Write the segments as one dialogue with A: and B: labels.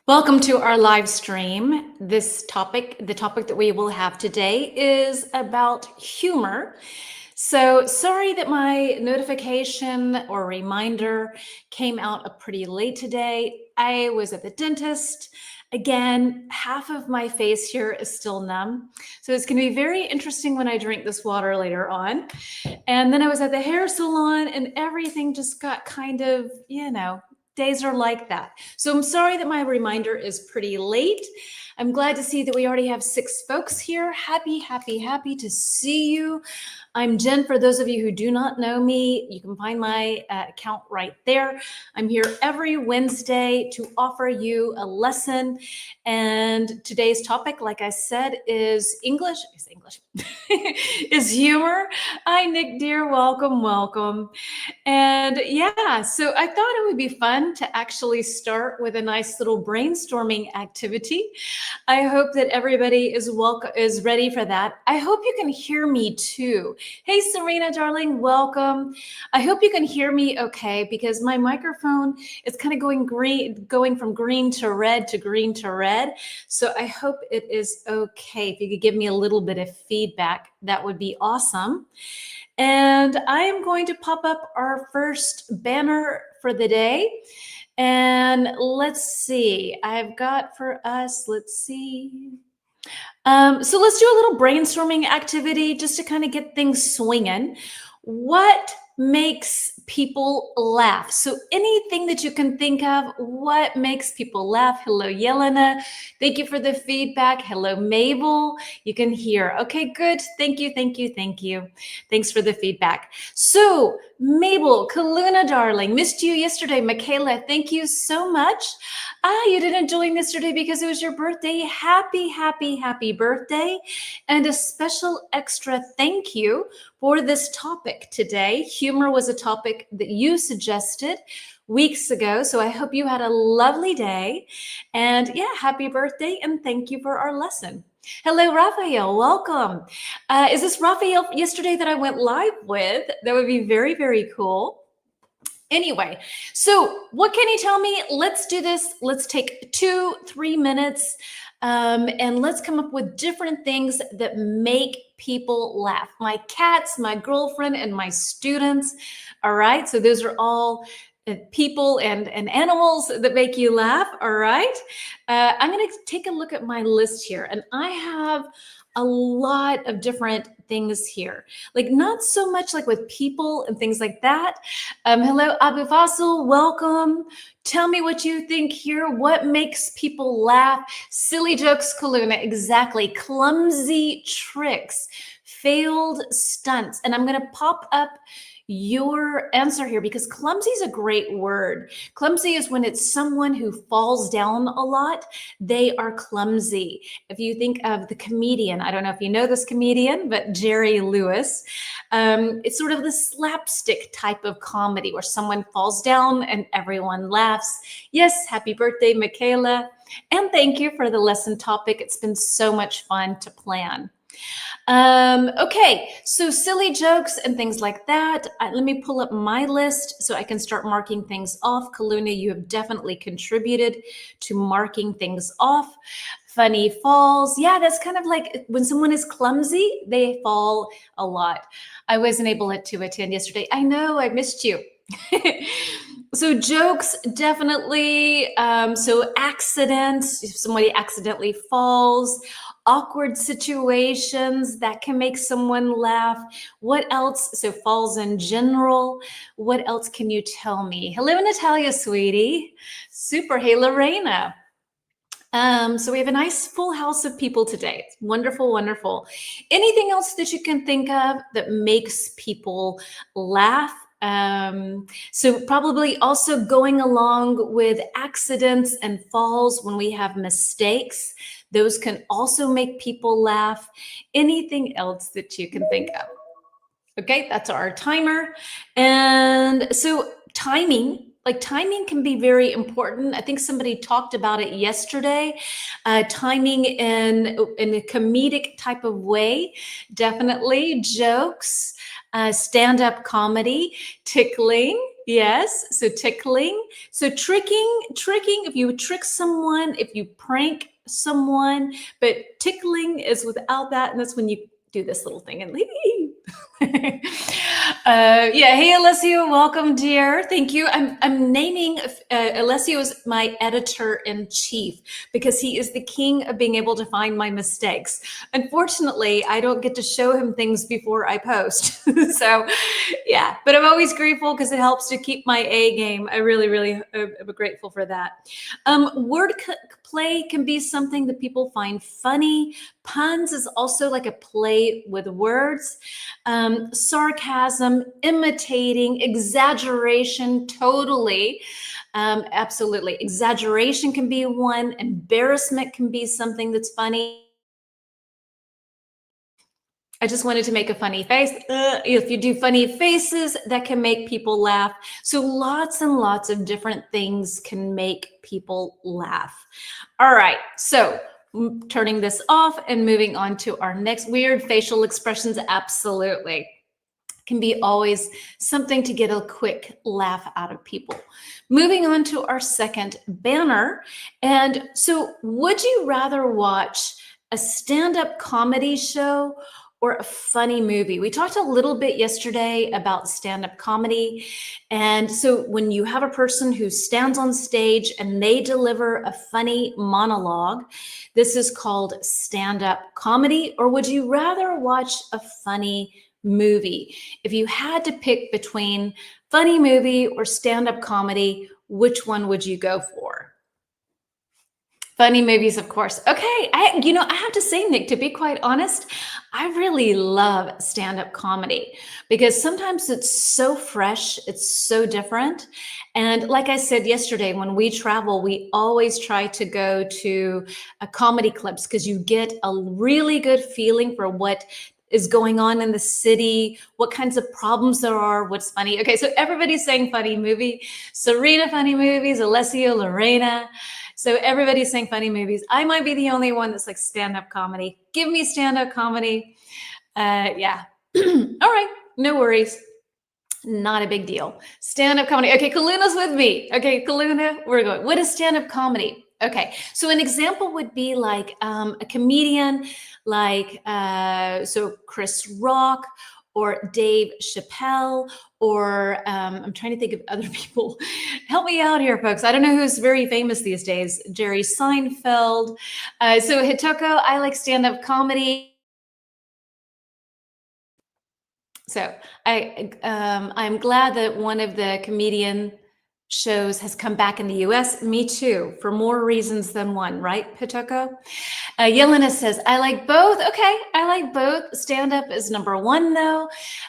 A: Welcome to our live stream. The topic that we will have today is about humor. So sorry that my notification or reminder came out pretty late today. I was at the dentist. Again, half of my face here is still numb. So it's going to be very interesting when I drink this water later on. And then I was at the hair salon and everything just got kind of, days are like that. So I'm sorry that my reminder is pretty late. I'm glad to see that we already have 6 folks here. Happy to see you. I'm Jen. For those of you who do not know me, you can find my account right there. I'm here every Wednesday to offer you a lesson. And today's topic, like I said, is English. Is humor. Hi, Nick dear. Welcome. And yeah, so I thought it would be fun to actually start with a nice little brainstorming activity. I hope that everybody is ready for that. I hope you can hear me too. Hey, Serena, darling, welcome. I hope you can hear me okay because my microphone is kind of going from green to red to green to red. So I hope it is okay. If you could give me a little bit of feedback, that would be awesome. And I am going to pop up our first banner for the day. And let's see, I've got for us, let's see. So let's do a little brainstorming activity just to kind of get things swinging. What makes people laugh? So anything that you can think of, what makes people laugh? Hello, Yelena. Thank you for the feedback. Hello, Mabel. You can hear. Okay, good. Thank you. Thanks for the feedback. So Mabel, Kaluna, darling, missed you yesterday. Michaela, thank you so much. You didn't join yesterday because it was your birthday. Happy birthday. And a special extra thank you for this topic today. Humor was a topic that you suggested weeks ago. So I hope you had a lovely day. And yeah, happy birthday and thank you for our lesson. Hello, Raphael. Welcome. Is this Raphael yesterday that I went live with? That would be very cool. Anyway, so what can you tell me? Let's do this. Let's take 2-3 minutes and let's come up with different things that make people laugh. My cats, my girlfriend, and my students. All right. So those are all people and animals that make you laugh. All right. I'm going to take a look at my list here, and I have a lot of different things here, like not so much like with people and things like that. Hello, Abu Fasil, welcome. Tell me what you think here. What makes people laugh? Silly jokes, Kaluna, exactly. Clumsy tricks, failed stunts. And I'm going to pop up your answer here because clumsy is a great word. Clumsy is when it's someone who falls down a lot. They are clumsy. If you think of the comedian, I don't know if you know this comedian, but Jerry Lewis, it's sort of the slapstick type of comedy where someone falls down and everyone laughs. Yes, happy birthday, Michaela. And thank you for the lesson topic. It's been so much fun to plan. Okay, so silly jokes and things like that. Let me pull up my list so I can start marking things off. Kaluna, you have definitely contributed to marking things off. Funny falls. Yeah, that's kind of like when someone is clumsy, they fall a lot. I wasn't able to attend yesterday. I know, I missed you. So jokes, definitely. So accidents, if somebody accidentally falls, awkward situations that can make someone laugh. What else? So falls in general. What else can you tell me? Hello, Natalia, sweetie. Super. Hey, Lorena. So we have a nice full house of people today. It's wonderful. Anything else that you can think of that makes people laugh? So probably also going along with accidents and falls when we have mistakes. Those can also make people laugh. Anything else that you can think of? Okay, that's our timer. And so timing can be very important. I think somebody talked about it yesterday. Timing in a comedic type of way, definitely. Jokes, stand-up comedy, tickling, Yes, so tickling. So tricking, if you trick someone, if you prank someone, but tickling is without that, and that's when you do this little thing and yeah, hey Alessio, welcome, dear. Thank you. I'm naming Alessio as my editor-in-chief because he is the king of being able to find my mistakes. Unfortunately, I don't get to show him things before I post. So yeah, but I'm always grateful because it helps to keep my A game. I really am grateful for that. Word play can be something that people find funny. Puns is also like a play with words. Sarcasm, imitating, exaggeration, totally. Absolutely. Exaggeration can be one. Embarrassment can be something that's funny. I just wanted to make a funny face. If you do funny faces, that can make people laugh. So lots and lots of different things can make people laugh. All right, so turning this off and moving on to our next weird facial expressions. Absolutely. Can be always something to get a quick laugh out of people. Moving on to our second banner. And so would you rather watch a stand-up comedy show or a funny movie? We talked a little bit yesterday about stand-up comedy. And so when you have a person who stands on stage and they deliver a funny monologue, this is called stand-up comedy. Or would you rather watch a funny movie? If you had to pick between funny movie or stand-up comedy, which one would you go for? Funny movies, of course. Okay, I have to say, Nick, to be quite honest, I really love stand-up comedy because sometimes it's so fresh, it's so different. And like I said yesterday, when we travel, we always try to go to comedy clubs because you get a really good feeling for what is going on in the city, what kinds of problems there are, what's funny. Okay, so everybody's saying funny movie. Serena, funny movies. Alessio, Lorena. So everybody's saying funny movies. I might be the only one that's like stand-up comedy. Give me stand-up comedy. Yeah. All right, no worries. Not a big deal. Stand-up comedy. Okay, Kaluna's with me. Okay, Kaluna, we're going. What is stand-up comedy? Okay, so an example would be like a comedian like so Chris Rock or Dave Chappelle, or I'm trying to think of other people. Help me out here, folks. I don't know who's very famous these days. Jerry Seinfeld. So Hitoko, I like stand-up comedy. So I'm glad that one of the comedian shows has come back in the US. Me too, for more reasons than one, right, Pitoko? Yelena says, I like both. Okay, I like both. Stand-up is number one, though.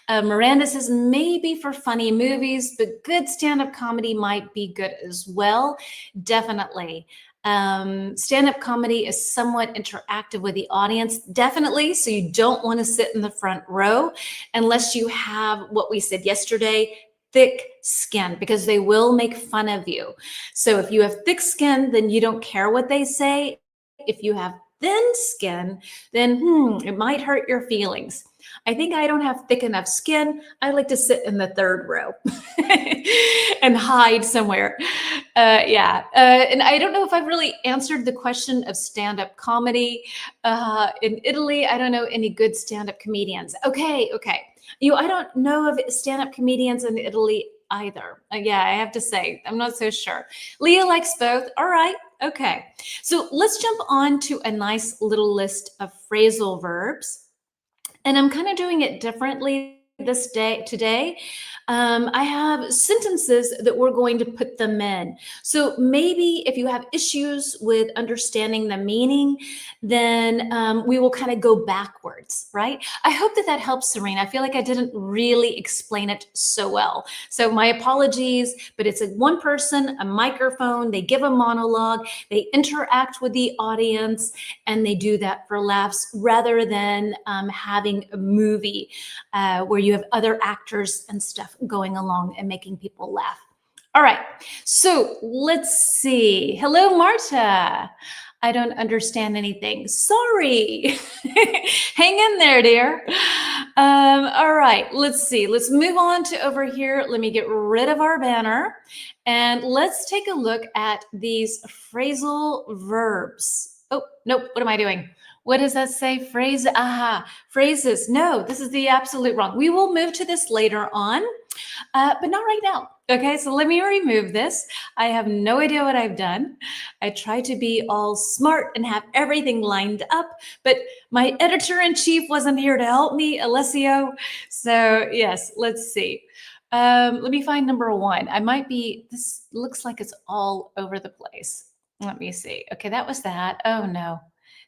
A: Miranda says, maybe for funny movies, but good stand-up comedy might be good as well. Definitely. Stand-up comedy is somewhat interactive with the audience, definitely. So you don't want to sit in the front row unless you have what we said yesterday, thick skin, because they will make fun of you. So if you have thick skin, then you don't care what they say. If you have thin skin, then it might hurt your feelings. I think I don't have thick enough skin. I like to sit in the third row and hide somewhere. And I don't know if I've really answered the question of stand-up comedy. In Italy, I don't know any good stand-up comedians. Okay. I don't know of stand-up comedians in Italy either. Yeah, I have to say, I'm not so sure. Leah likes both. All right. Okay. So let's jump on to a nice little list of phrasal verbs. And I'm kind of doing it differently today. I have sentences that we're going to put them in. So maybe if you have issues with understanding the meaning, then we will kind of go backwards, right? I hope that helps, Serena. I feel like I didn't really explain it so well. So my apologies, but it's one person, a microphone, they give a monologue, they interact with the audience, and they do that for laughs rather than having a movie where you have other actors and stuff going along and making people laugh. All right, so let's see. Hello, Marta. I don't understand anything. Sorry. Hang in there, dear. All right, let's see. Let's move on to over here. Let me get rid of our banner and let's take a look at these phrasal verbs. Oh, nope. What am I doing? What does that say? Phrase, phrases. No, this is the absolute wrong. We will move to this later on, but not right now. Okay, so let me remove this. I have no idea what I've done. I try to be all smart and have everything lined up, but my editor-in-chief wasn't here to help me, Alessio. So yes, let's see. Let me find number one. This looks like it's all over the place. Let me see. Okay, that was that. Oh no.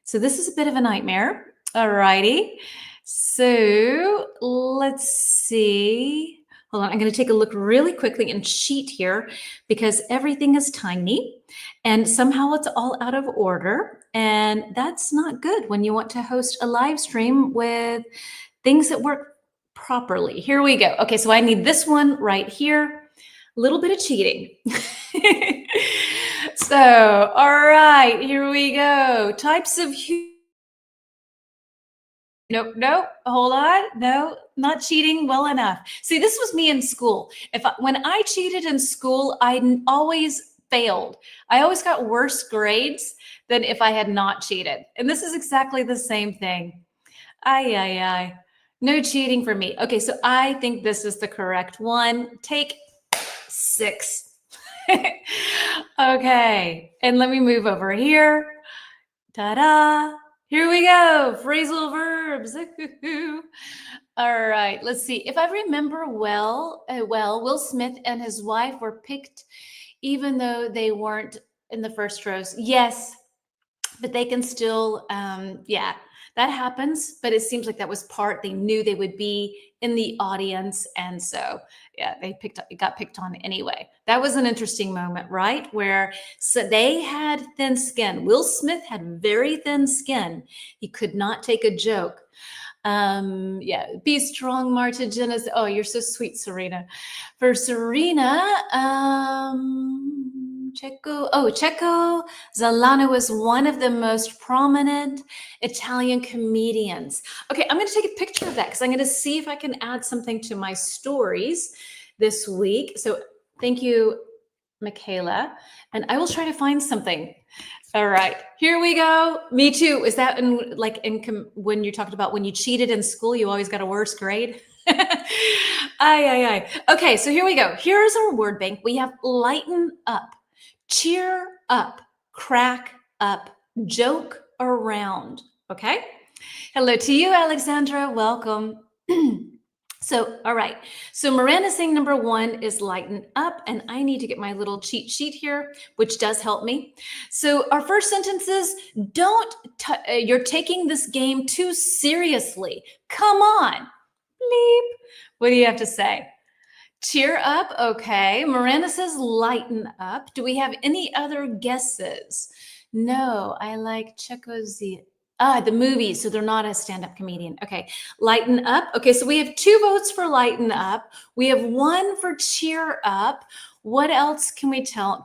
A: So this is a bit of a nightmare. All righty. So let's see. Hold on, I'm going to take a look really quickly and cheat here because everything is tiny and somehow it's all out of order. And that's not good when you want to host a live stream with things that work properly. Here we go. Okay, so I need this one right here. A little bit of cheating. So, all right, here we go. Types of Nope. Hold on. No, not cheating well enough. See, this was me in school. When I cheated in school, I always failed. I always got worse grades than if I had not cheated. And this is exactly the same thing. Ay. No cheating for me. Okay, so I think this is the correct one. Take 6. Okay, and let me move over here. Ta-da! Here we go, phrasal verbs. All right, let's see. If I remember well, Will Smith and his wife were picked even though they weren't in the first rows. Yes, but they can still, yeah, that happens. But it seems like that was they knew they would be in the audience. And so, yeah, it got picked on anyway. That was an interesting moment, right? So they had thin skin. Will Smith had very thin skin. He could not take a joke. Yeah, be strong, Marta Genesis. Oh, you're so sweet, Serena. For Serena, Checo Zalano is one of the most prominent Italian comedians. Okay, I'm going to take a picture of that because I'm going to see if I can add something to my stories this week. So thank you, Michaela, and I will try to find something. All right, here we go. Me too. Is that when you talked about when you cheated in school, you always got a worse grade? Ay. Okay, so here we go. Here's our word bank. We have lighten up, cheer up, crack up, joke around. Okay. Hello to you, Alexandra. Welcome. So, all right. So Miranda's saying number 1 is lighten up, and I need to get my little cheat sheet here, which does help me. So our first sentence is, you're taking this game too seriously. Come on. Bleep. What do you have to say? Cheer up. Okay. Miranda says lighten up. Do we have any other guesses? No, I like Checo's. The movie, so they're not a stand-up comedian. Okay, lighten up. Okay, so we have 2 votes for lighten up. We have 1 for cheer up. What else can you tell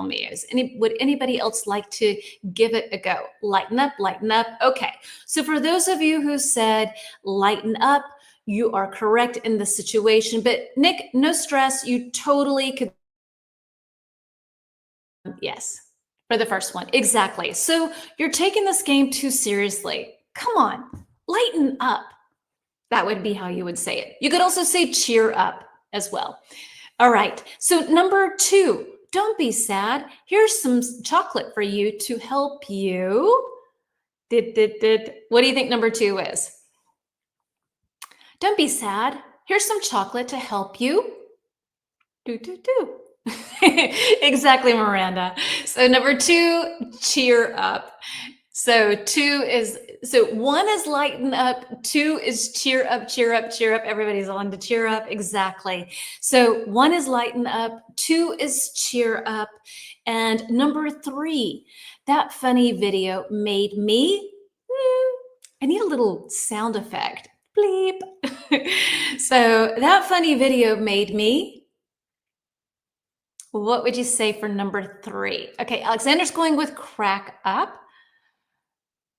A: me? Would anybody else like to give it a go? Lighten up, lighten up. Okay, so for those of you who said lighten up, you are correct in the situation. But Nick, no stress. You totally could. Yes. For the first one, exactly. So you're taking this game too seriously. Come on, lighten up. That would be how you would say it. You could also say cheer up as well. All right, so number 2, don't be sad. Here's some chocolate for you to help you. What do you think number 2 is? Don't be sad. Here's some chocolate to help you. Exactly, Miranda. So number 2, cheer up. So 1 is lighten up, 2 is cheer up, cheer up, cheer up. Everybody's on to cheer up. Exactly. So 1 is lighten up, 2 is cheer up. And number 3, that funny video made me, I need a little sound effect. Bleep. So that funny video made me. What would you say for number 3? Okay, Alexander's going with crack up.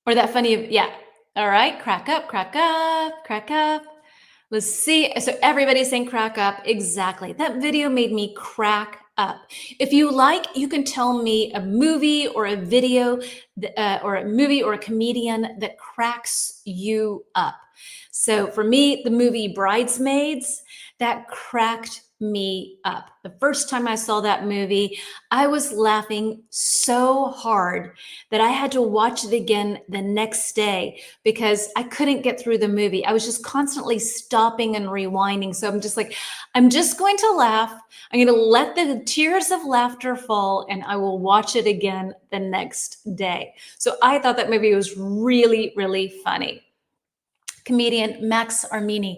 A: Or that funny, yeah. All right, crack up, crack up, crack up. Let's see. So everybody's saying crack up. Exactly. That video made me crack up. If you like, you can tell me a movie or a video or a movie or a comedian that cracks you up. So for me, the movie Bridesmaids, that cracked me up. The first time I saw that movie, I was laughing so hard that I had to watch it again the next day because I couldn't get through the movie. I was just constantly stopping and rewinding. So I'm just like, I'm just going to laugh. I'm going to let the tears of laughter fall and I will watch it again the next day. So I thought that movie was really, really funny. Comedian Max Armini.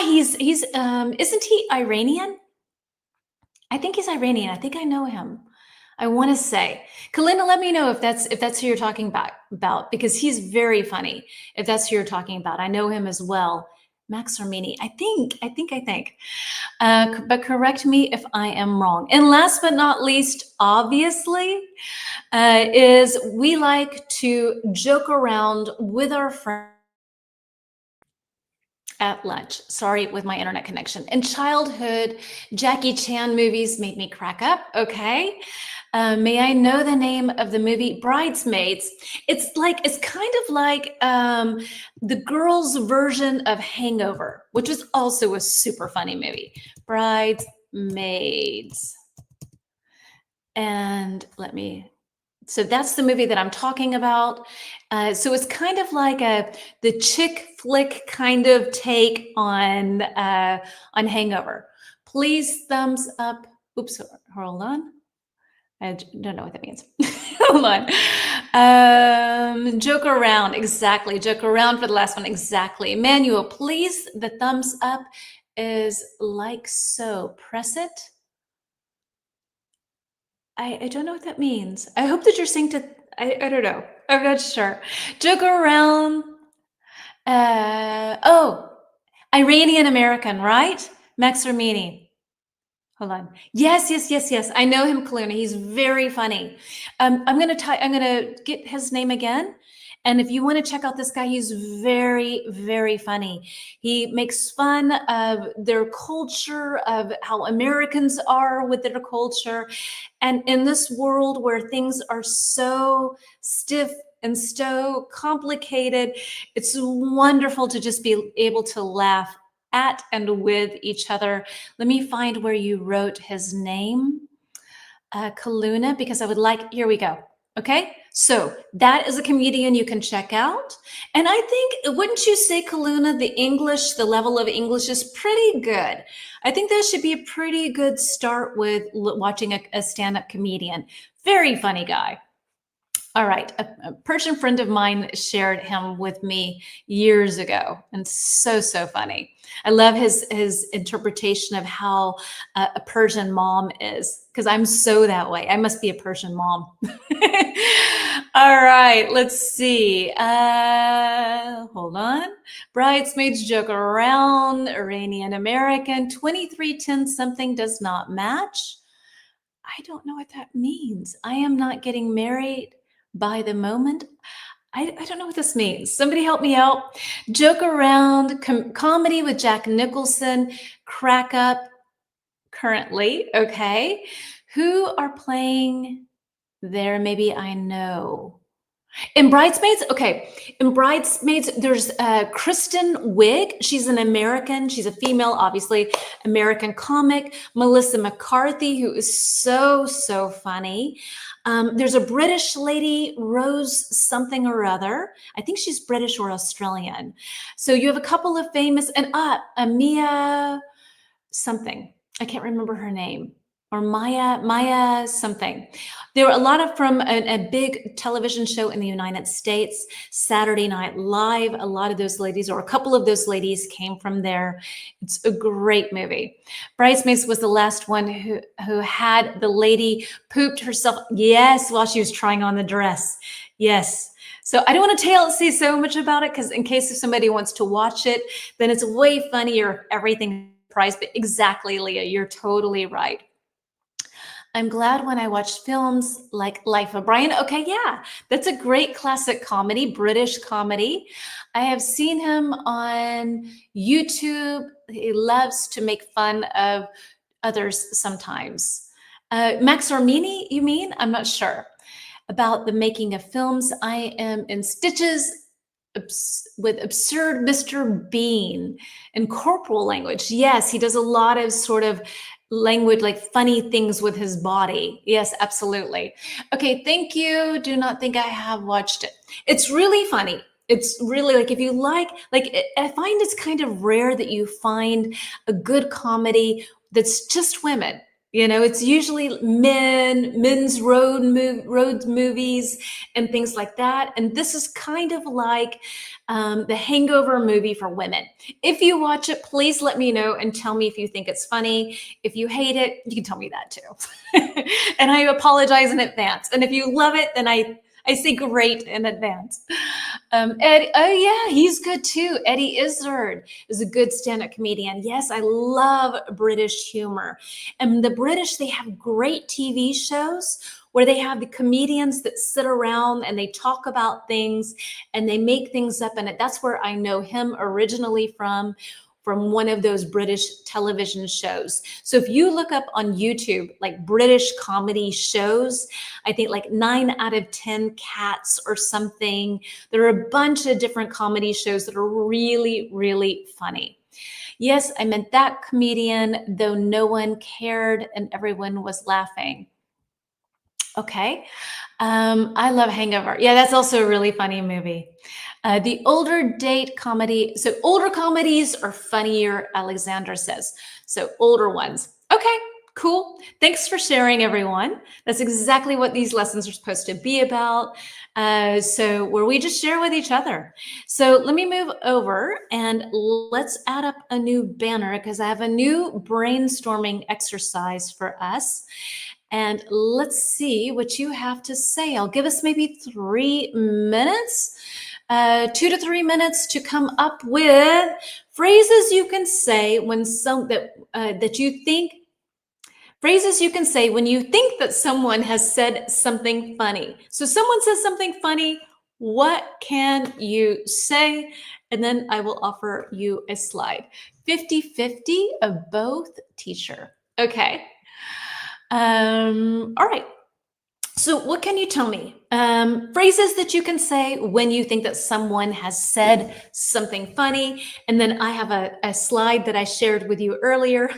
A: He's isn't he Iranian? I think he's Iranian. I think I know him. I want to say, Kalina, let me know if that's who you're talking about because he's very funny. If that's who you're talking about, I know him as well. Max Armini. I think. But correct me if I am wrong. And last but not least, obviously, is we like to joke around with our friends at lunch. Sorry with my internet connection. In childhood, Jackie Chan movies made me crack up. Okay. May I know the name of the movie Bridesmaids? It's kind of like the girls' version of Hangover, which was also a super funny movie. Bridesmaids. And so that's the movie that I'm talking about. So it's kind of like the chick flick kind of take on Hangover. Please thumbs up. Oops, hold on. I don't know what that means. Hold on. Joke around. Exactly. Joke around for the last one. Exactly. Emmanuel, please, the thumbs up is like so. Press it. I don't know what that means. I hope that you're saying I don't know. I'm not sure. Joke around. Oh, Iranian American, right? Max Armini. Hold on. Yes. I know him, Kaluna. He's very funny. I'm gonna get his name again. And if you want to check out this guy, he's very, very funny. He makes fun of their culture, of how Americans are with their culture. And in this world where things are so stiff and so complicated, it's wonderful to just be able to laugh at and with each other. Let me find where you wrote his name, Kaluna, because I would like, here we go. Okay, so that is a comedian you can check out. And I think, wouldn't you say, Kaluna, the level of English is pretty good. I think that should be a pretty good start with watching a stand-up comedian. Very funny guy. All right, a Persian friend of mine shared him with me years ago, and so funny. I love his interpretation of how a Persian mom is, because I'm so that way. I must be a Persian mom. All right, let's see. Hold on. Bridesmaids joke around. Iranian American 2310 something does not match. I don't know what that means. I am not getting married by the moment. I don't know what this means. Somebody help me out. Joke around, comedy with Jack Nicholson, crack up currently. Okay. Who are playing there? Maybe I know. In Bridesmaids, okay. In Bridesmaids, there's Kristen Wiig. She's an American. She's a female, obviously, American comic. Melissa McCarthy, who is so funny. There's a British lady, Rose something or other. I think she's British or Australian. So you have a couple of famous, and Mia something. I can't remember her name. Or Maya something. There were a lot of from a big television show in the United States, Saturday Night Live. A lot of those ladies, or a couple of those ladies, came from there. It's a great movie. Bridesmaids was the last one who had the lady pooped herself. Yes, while she was trying on the dress. Yes. So I don't want to say so much about it, because in case if somebody wants to watch it, then it's way funnier if everything surprised. But exactly, Leah, you're totally right. I'm glad when I watch films like Life of Brian. Okay, yeah, that's a great classic comedy, British comedy. I have seen him on YouTube. He loves to make fun of others sometimes. Max Ormini, you mean? I'm not sure. About the making of films, I am in stitches with absurd Mr. Bean and corporal language. Yes, he does a lot of sort of language, like funny things with his body. Yes, absolutely. Okay, thank you. Do not think I have watched it. It's really funny. It's really like if you I find it's kind of rare that you find a good comedy that's just women. You know, it's usually men's road movies and things like that. And this is kind of like the Hangover movie for women. If you watch it, please let me know and tell me if you think it's funny. If you hate it, you can tell me that too. And I apologize in advance. And if you love it, then I say great in advance. Ed, oh yeah, he's good too. Eddie Izzard is a good stand-up comedian. Yes, I love British humor. And the British, they have great TV shows where they have the comedians that sit around and they talk about things and they make things up. And that's where I know him originally from one of those British television shows. So if you look up on YouTube, like British comedy shows, I think like 9 out of 10 Cats or something. There are a bunch of different comedy shows that are really, really funny. Yes, I meant that comedian, though no one cared and everyone was laughing. Okay. I love Hangover. Yeah, that's also a really funny movie. The older date comedy. So older comedies are funnier, Alexander says. So older ones. Okay, cool. Thanks for sharing, everyone. That's exactly what these lessons are supposed to be about. So where we just share with each other. So let me move over and let's add up a new banner because I have a new brainstorming exercise for us. And let's see what you have to say. I'll give us maybe 3 minutes, 2 to 3 minutes to come up with phrases you can say when that you think phrases you can say when you think that someone has said something funny. So someone says something funny, what can you say? And then I will offer you a slide. 50-50 of both, teacher. Okay. All right. So what can you tell me? Phrases that you can say when you think that someone has said something funny. And then I have a slide that I shared with you earlier.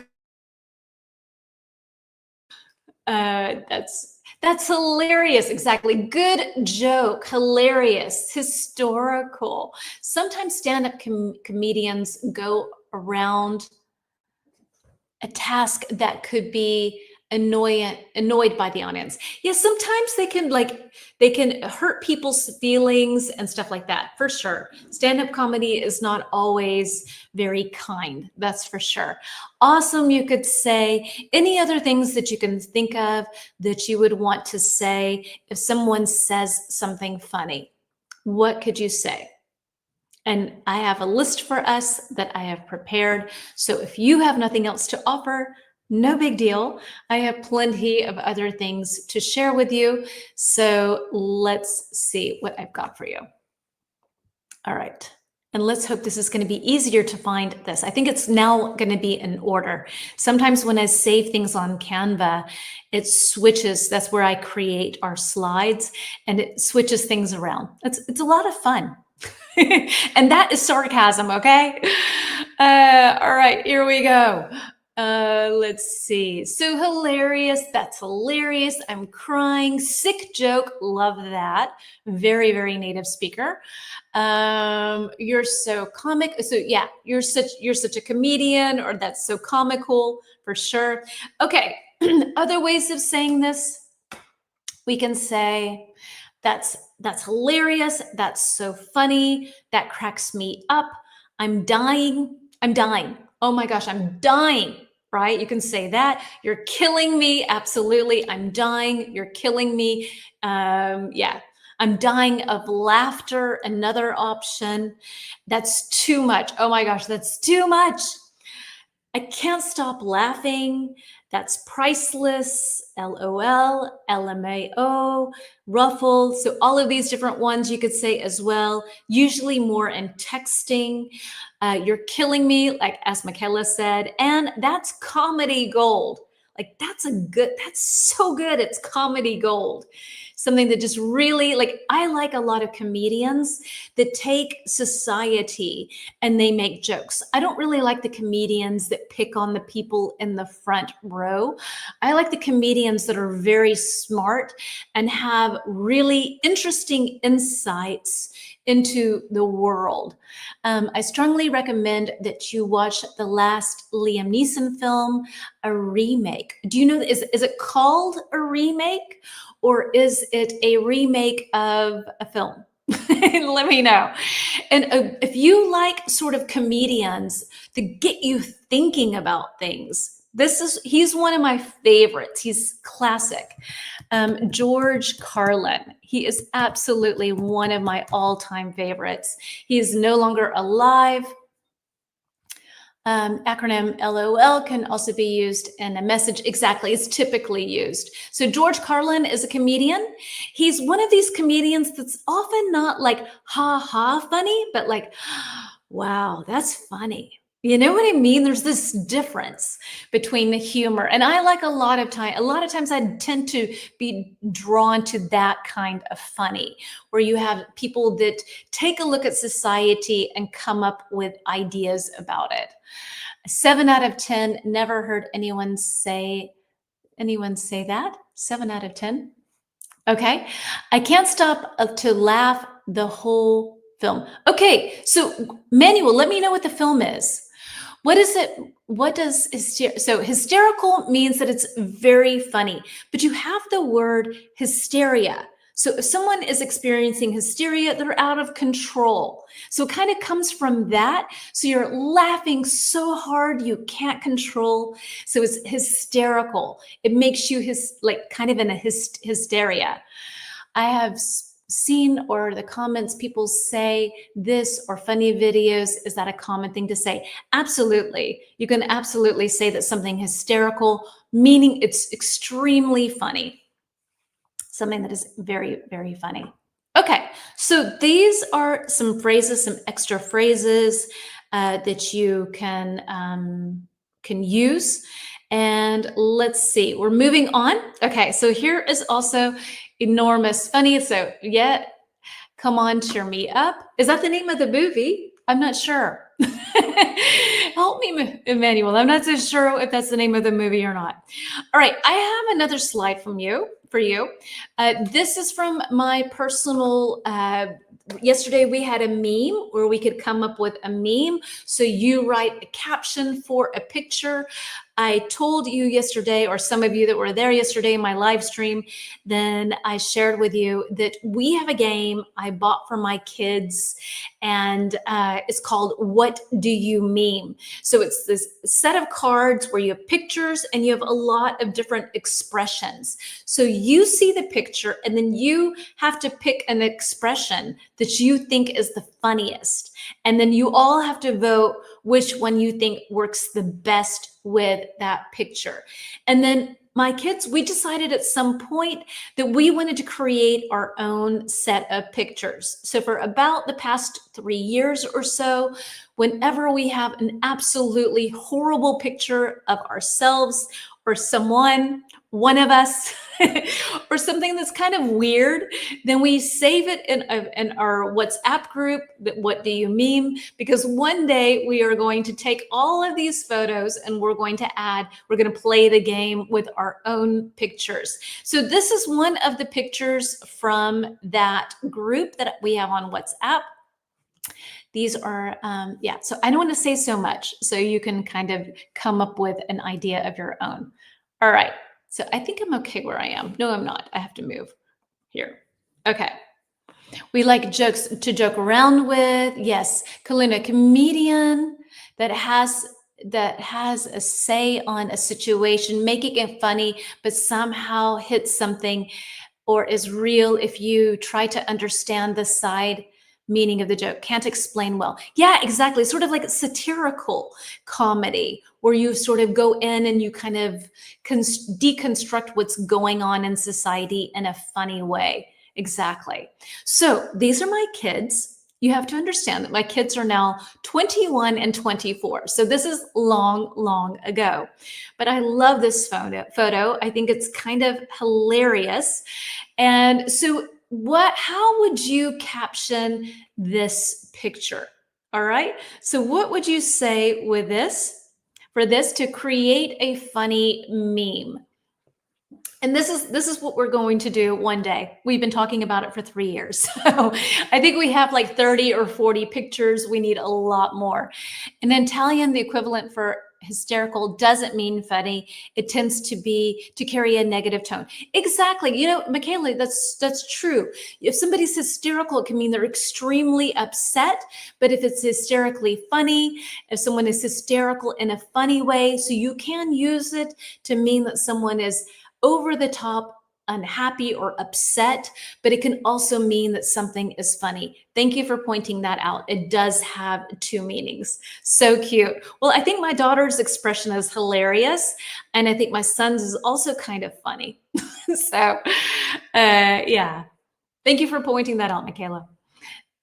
A: That's hilarious. Exactly. Good joke. Hilarious. Historical. Sometimes stand-up comedians go around a task that could be annoyed by the audience. Yes, sometimes they can hurt people's feelings and stuff like that, for sure. Stand-up comedy is not always very kind, that's for sure. Awesome, you could say. Any other things that you can think of that you would want to say if someone says something funny? What could you say? And I have a list for us that I have prepared. So if you have nothing else to offer, no big deal. I have plenty of other things to share with you. So let's see what I've got for you. All right. And let's hope this is going to be easier to find this. I think it's now going to be in order. Sometimes when I save things on Canva, it switches. That's where I create our slides and it switches things around. It's a lot of fun. And that is sarcasm, okay? All right, here we go. Let's see. So hilarious. That's hilarious. I'm crying. Sick joke. Love that. Very, very native speaker. You're so comic. So yeah, you're such a comedian, or that's so comical for sure. Okay. Other ways of saying this, we can say, that's hilarious. That's so funny. That cracks me up. I'm dying. I'm dying. Oh my gosh, I'm dying, right? You can say that. You're killing me. Absolutely. I'm dying. You're killing me. Yeah. I'm dying of laughter. Another option. That's too much. Oh my gosh, that's too much. I can't stop laughing. That's priceless, LOL, LMAO, ROFL. So all of these different ones you could say as well, usually more in texting. You're killing me, like as Michaela said, and that's comedy gold. Like that's so good. It's comedy gold. Something that just really, like, I like a lot of comedians that take society and they make jokes. I don't really like the comedians that pick on the people in the front row. I like the comedians that are very smart and have really interesting insights into the world. I strongly recommend that you watch the last Liam Neeson film, a remake. Do you know, is it called a remake or is it a remake of a film? Let me know. And if you like sort of comedians that get you thinking about things, he's one of my favorites. He's classic. George Carlin. He is absolutely one of my all-time favorites. He is no longer alive. Acronym LOL can also be used in a message. Exactly, it's typically used. So George Carlin is a comedian. He's one of these comedians that's often not like ha ha funny, but like, wow, that's funny. You know what I mean? There's this difference between the humor. And I like a lot of times I tend to be drawn to that kind of funny, where you have people that take a look at society and come up with ideas about it. 7 out of 10, never heard anyone say that. 7 out of 10. Okay. I can't stop to laugh the whole film. Okay. So Manuel, let me know what the film is. What is it? What does so hysterical means that it's very funny, but you have the word hysteria. So if someone is experiencing hysteria, they're out of control. So it kind of comes from that. So you're laughing so hard you can't control. So it's hysterical. It makes you kind of in a hysteria. I have seen, or the comments, people say this, or funny videos. Is that a common thing to say? Absolutely. You can absolutely say that something hysterical, meaning it's extremely funny. Something that is very, very funny. Okay, so these are some phrases, some extra phrases that you can use. And let's see, we're moving on. Okay, so here is also enormous funny. So yeah, come on, cheer me up. Is that the name of the movie? I'm not sure. Help me, Emmanuel. I'm not so sure if that's the name of the movie or not. All right, I have another slide for you. This is from my personal, yesterday we had a meme where we could come up with a meme. So you write a caption for a picture. I told you yesterday, or some of you that were there yesterday in my live stream, then I shared with you that we have a game I bought for my kids, and it's called What Do You Meme? So it's this set of cards where you have pictures and you have a lot of different expressions. So you see the picture and then you have to pick an expression that you think is the funniest. And then you all have to vote which one you think works the best with that picture. And then my kids, we decided at some point that we wanted to create our own set of pictures. So for about the past 3 years or so, whenever we have an absolutely horrible picture of ourselves or someone, one of us, or something that's kind of weird, then we save it in our WhatsApp group, What Do You Meme? Because one day we are going to take all of these photos and we're going to play the game with our own pictures. So this is one of the pictures from that group that we have on WhatsApp. These are, so I don't want to say so much, so you can kind of come up with an idea of your own. All right. So I think I'm okay where I am. No, I'm not. I have to move here. Okay. We like jokes to joke around with. Yes. Kalina, comedian that has a say on a situation, making it funny, but somehow hits something or is real if you try to understand the side Meaning of the joke, can't explain well. Yeah, exactly. Sort of like a satirical comedy where you sort of go in and you kind of deconstruct what's going on in society in a funny way. Exactly. So these are my kids. You have to understand that my kids are now 21 and 24. So this is long, long ago. But I love this photo. I think it's kind of hilarious. And so how would you caption this picture? All right. So what would you say with this for this to create a funny meme? And this is what we're going to do one day. We've been talking about it for 3 years. So I think we have like 30 or 40 pictures. We need a lot more. In Italian, the equivalent for hysterical doesn't mean funny. It tends to carry a negative tone. Exactly. You know, Michaela, that's true. If somebody's hysterical, it can mean they're extremely upset. But if it's hysterically funny, if someone is hysterical in a funny way, so you can use it to mean that someone is over the top, unhappy, or upset, but it can also mean that something is funny. Thank you for pointing that out. It does have two meanings. So cute. Well, I think my daughter's expression is hilarious, and I think my son's is also kind of funny. So, yeah. Thank you for pointing that out, Michaela.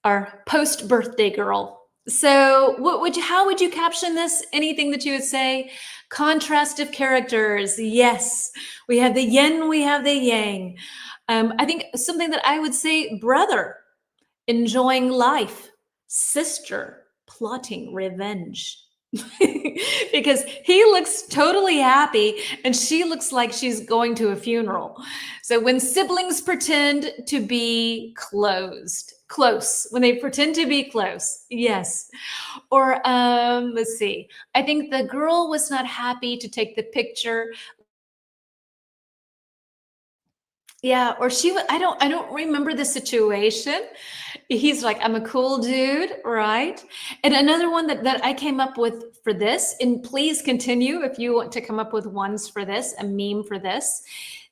A: Our post-birthday girl. So how would you caption this? Anything that you would say? Contrast of characters. Yes. We have the yin, we have the yang. I think something that I would say, brother, enjoying life, sister, plotting revenge. Because he looks totally happy and she looks like she's going to a funeral. So when siblings pretend to be close, when they pretend to be close, yes. Or let's see, I think the girl was not happy to take the picture. Yeah, or I don't remember the situation. He's like, I'm a cool dude, right? And another one that I came up with for this, and please continue if you want to come up with ones for this, a meme for this,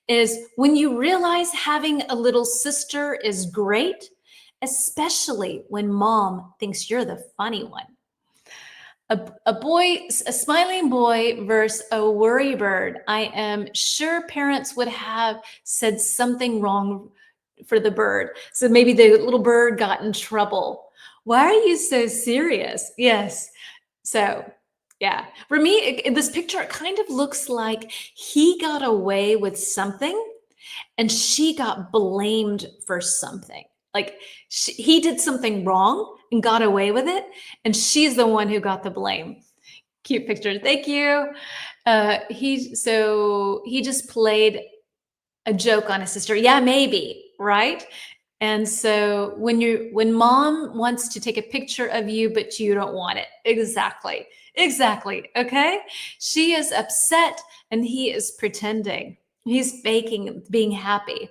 A: is when you realize having a little sister is great, especially when mom thinks you're the funny one. A smiling boy versus a worry bird. I am sure parents would have said something wrong for the bird. So maybe the little bird got in trouble. Why are you so serious? Yes. So yeah, for me, this picture, it kind of looks like he got away with something and she got blamed for something. Like he did something wrong and got away with it, and she's the one who got the blame. Cute picture. Thank you. He just played a joke on his sister. Yeah, maybe, right? And so when mom wants to take a picture of you, but you don't want it. Exactly. Exactly. Okay. She is upset and he is pretending. He's faking being happy.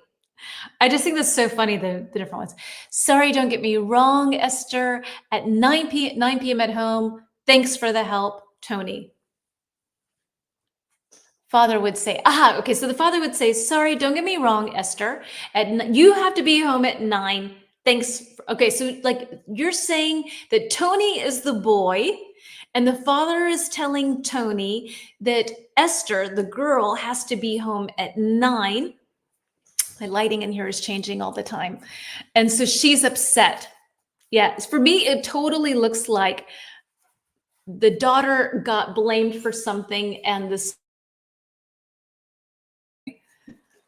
A: I just think that's so funny, the different ones. Sorry, don't get me wrong, Esther. At 9 p.m. at home. Thanks for the help, Tony. Father would say, okay, so the father would say, sorry, don't get me wrong, Esther. You have to be home at 9. Thanks. Okay, so like you're saying that Tony is the boy, and the father is telling Tony that Esther, the girl, has to be home at 9. My lighting in here is changing all the time. And so she's upset. Yeah, for me, it totally looks like the daughter got blamed for something and this,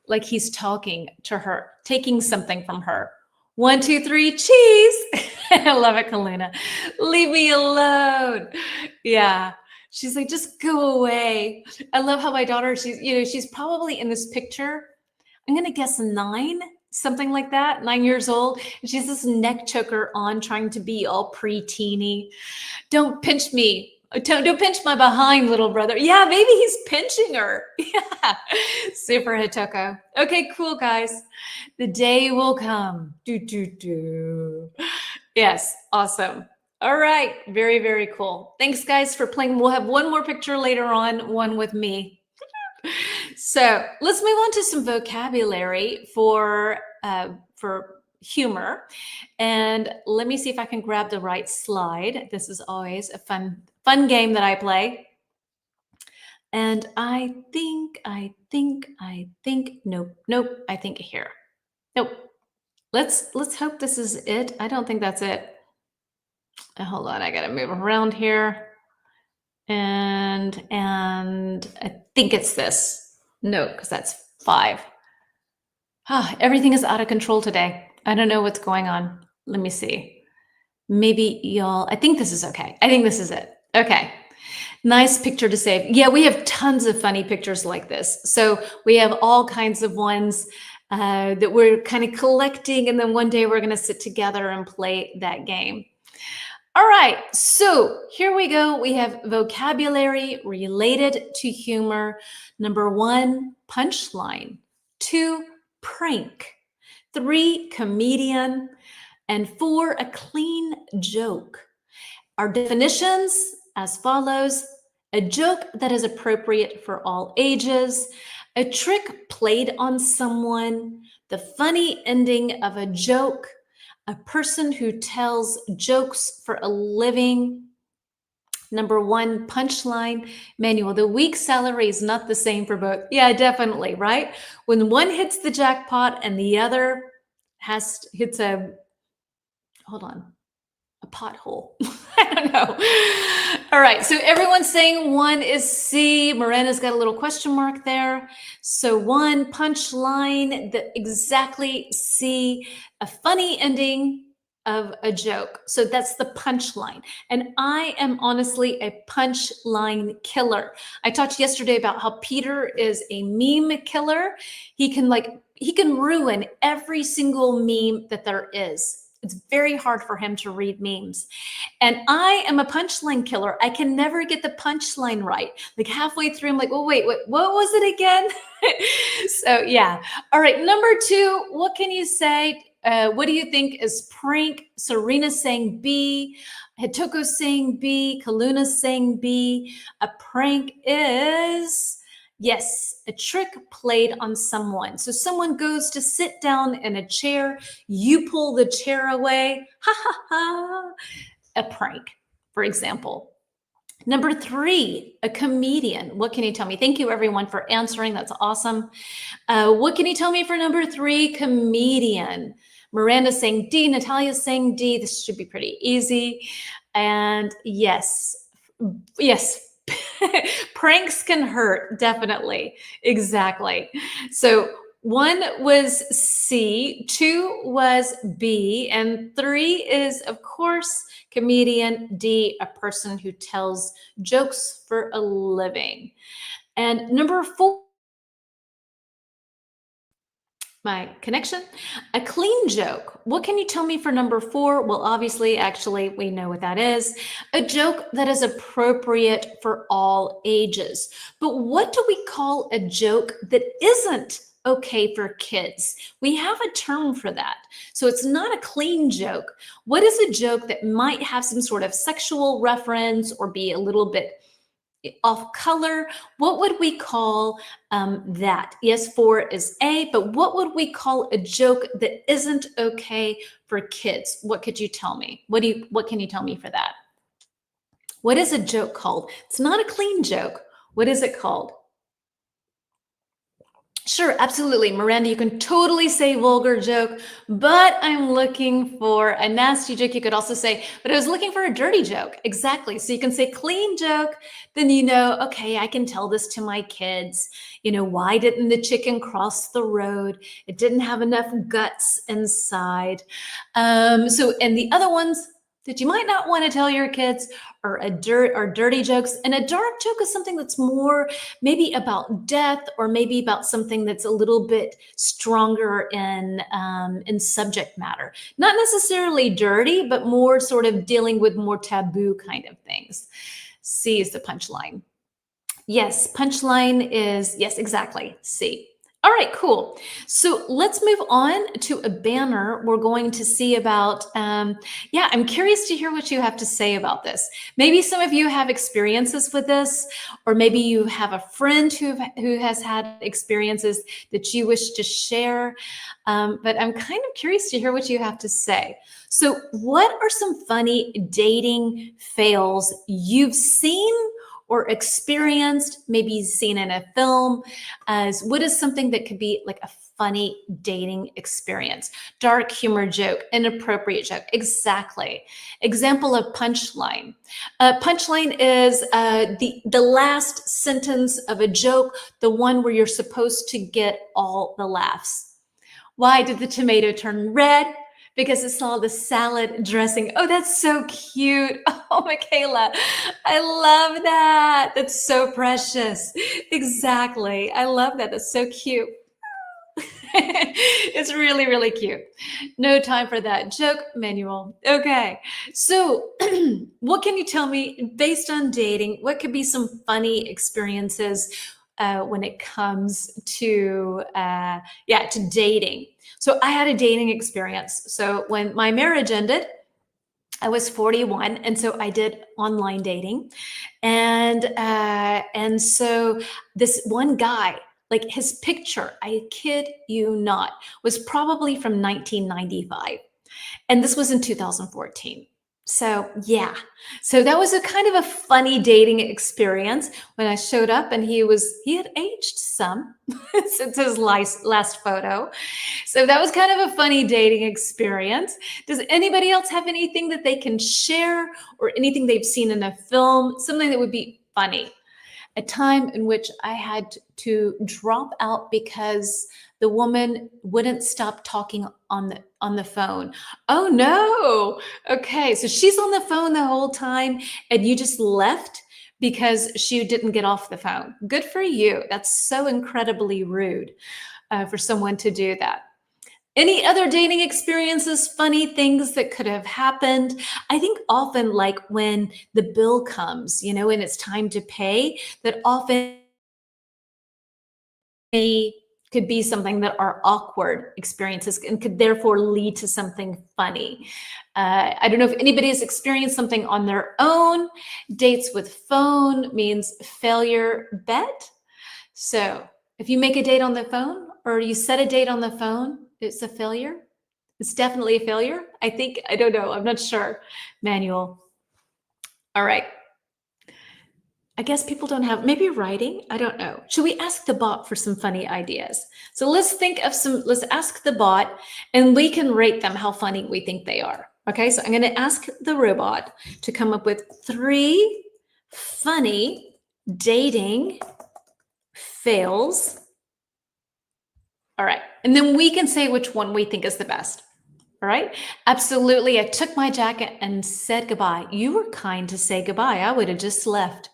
A: like he's talking to her, taking something from her. 1, 2, 3, cheese. I love it, Kalina. Leave me alone. Yeah. She's like, just go away. I love how my daughter, she's probably in this picture, I'm going to guess 9, something like that, 9 years old. And she's this neck choker on, trying to be all pre-teeny. Don't pinch me. Don't pinch my behind, little brother. Yeah, maybe he's pinching her. Yeah, super Hitoko. Okay, cool, guys. The day will come. Yes, awesome. All right, very, very cool. Thanks, guys, for playing. We'll have one more picture later on, one with me. So let's move on to some vocabulary for humor. And let me see if I can grab the right slide. This is always a fun game that I play. And I think, nope, I think here. Nope. Let's hope this is it. I don't think that's it. Hold on, I gotta move around here. And I think it's this. No, because that's 5. Everything is out of control today. I don't know what's going on. Let me see. Maybe y'all, I think this is okay. I think this is it. Okay. Nice picture to save. Yeah, we have tons of funny pictures like this. So we have all kinds of ones that we're kind of collecting, and then one day we're going to sit together and play that game. All right, so here we go. We have vocabulary related to humor. Number 1, punchline. 2, prank. 3, comedian. And 4, a clean joke. Our definitions as follows: a joke that is appropriate for all ages, a trick played on someone, the funny ending of a joke, a person who tells jokes for a living. Number 1, punchline. Manuel, the week's salary is not the same for both. Yeah, definitely, right? When one hits the jackpot and the other hits a, hold on, a pothole. I don't know. All right, so everyone's saying 1 is C. Miranda's got a little question mark there. So 1, punchline, exactly C, a funny ending of a joke. So that's the punchline. And I am honestly a punchline killer. I talked yesterday about how Peter is a meme killer. He can ruin every single meme that there is. It's very hard for him to read memes. And I am a punchline killer. I can never get the punchline right. Like halfway through, I'm like, oh, wait, what was it again? So yeah. All right, number 2, what can you say? What do you think is prank? Serena's saying B. Hitoko's saying B. Kaluna's saying B. A prank is... yes, a trick played on someone. So someone goes to sit down in a chair, you pull the chair away, ha ha ha, a prank, for example. Number 3, a comedian. What can you tell me? Thank you everyone for answering, that's awesome. What can you tell me for number 3, comedian? Miranda's saying D, Natalia's saying D, this should be pretty easy. And yes, pranks can hurt, definitely. Exactly. So 1 was C, 2 was B, and 3 is, of course, comedian. D, a person who tells jokes for a living. And number 4, my connection, a clean joke. What can you tell me for number 4? Well, obviously, actually, we know what that is. A joke that is appropriate for all ages. But what do we call a joke that isn't okay for kids? We have a term for that. So it's not a clean joke. What is a joke that might have some sort of sexual reference or be a little bit off color? What would we call that? Yes, 4 is A, but what would we call a joke that isn't okay for kids? What could you tell me? What can you tell me for that? What is a joke called? It's not a clean joke. What is it called? Sure, absolutely. Miranda, you can totally say vulgar joke, but I'm looking for a nasty joke. You could also say, but I was looking for a dirty joke. Exactly. So you can say clean joke, then you know, okay, I can tell this to my kids. You know, why didn't the chicken cross the road? It didn't have enough guts inside. And the other ones that you might not want to tell your kids are dirty jokes. And a dark joke is something that's more maybe about death, or maybe about something that's a little bit stronger in subject matter. Not necessarily dirty, but more sort of dealing with more taboo kind of things. C is the punchline. Yes, punchline is, yes, exactly, C. All right, cool. So let's move on to a banner we're going to see about. Yeah, I'm curious to hear what you have to say about this. Maybe some of you have experiences with this, or maybe you have a friend who has had experiences that you wish to share. But I'm kind of curious to hear what you have to say. So, what are some funny dating fails you've seen or experienced, maybe seen in a film? As what is something that could be like a funny dating experience? Dark humor joke, inappropriate joke. Exactly. Example of punchline. Punchline is the last sentence of a joke, the one where you're supposed to get all the laughs. Why did the tomato turn red? Because it saw the salad dressing. Oh, that's so cute. Oh, Michaela, I love that. That's so precious. Exactly. I love that. That's so cute. It's really, really cute. No time for that joke manual. Okay. So, what can you tell me based on dating? What could be some funny experiences when it comes to to dating? So, I had a dating experience. So, when my marriage ended, I was 41, and so I did online dating, and so this one guy, like his picture, I kid you not, was probably from 1995, and this was in 2014. So yeah, so that was a kind of a funny dating experience when I showed up, and he had aged some since his last photo. So that was kind of a funny dating experience. Does anybody else have anything that they can share, or anything they've seen in a film, something that would be funny? A time in which I had to drop out because the woman wouldn't stop talking on the phone. Oh no. Okay, so she's on the phone the whole time and you just left because she didn't get off the phone. Good for you. That's so incredibly rude for someone to do that. Any other dating experiences, funny things that could have happened? I think often, like when the bill comes, and it's time to pay, that often could be something that are awkward experiences and could therefore lead to something funny. I don't know if anybody has experienced something on their own. Dates with phone means failure bet. So if you make a date on the phone or you set a date on the phone, it's a failure. It's definitely a failure. I think, I don't know, I'm not sure. Manual. All right. I guess people don't have, maybe writing, I don't know. Should we ask the bot for some funny ideas? So let's ask the bot and we can rate them how funny we think they are. Okay, so I'm going to ask the robot to come up with 3 funny dating fails. All right, and then we can say which one we think is the best. All right, absolutely. I took my jacket and said goodbye. You were kind to say goodbye. I would have just left.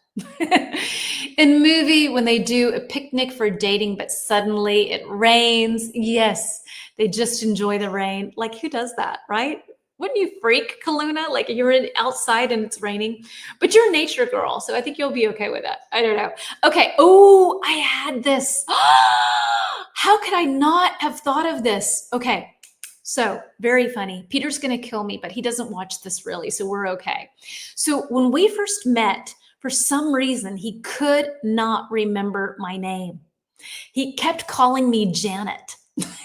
A: In movie, when they do a picnic for dating, but suddenly it rains, yes, they just enjoy the rain. Like, who does that, right? Wouldn't you freak, Kaluna? Like, you're outside and it's raining, but you're a nature girl, so I think you'll be okay with that. I don't know. Okay. Oh, I had this. How could I not have thought of this? Okay. So very funny. Peter's going to kill me, but he doesn't watch this really, so we're okay. So when we first met, for some reason, he could not remember my name. He kept calling me Janet.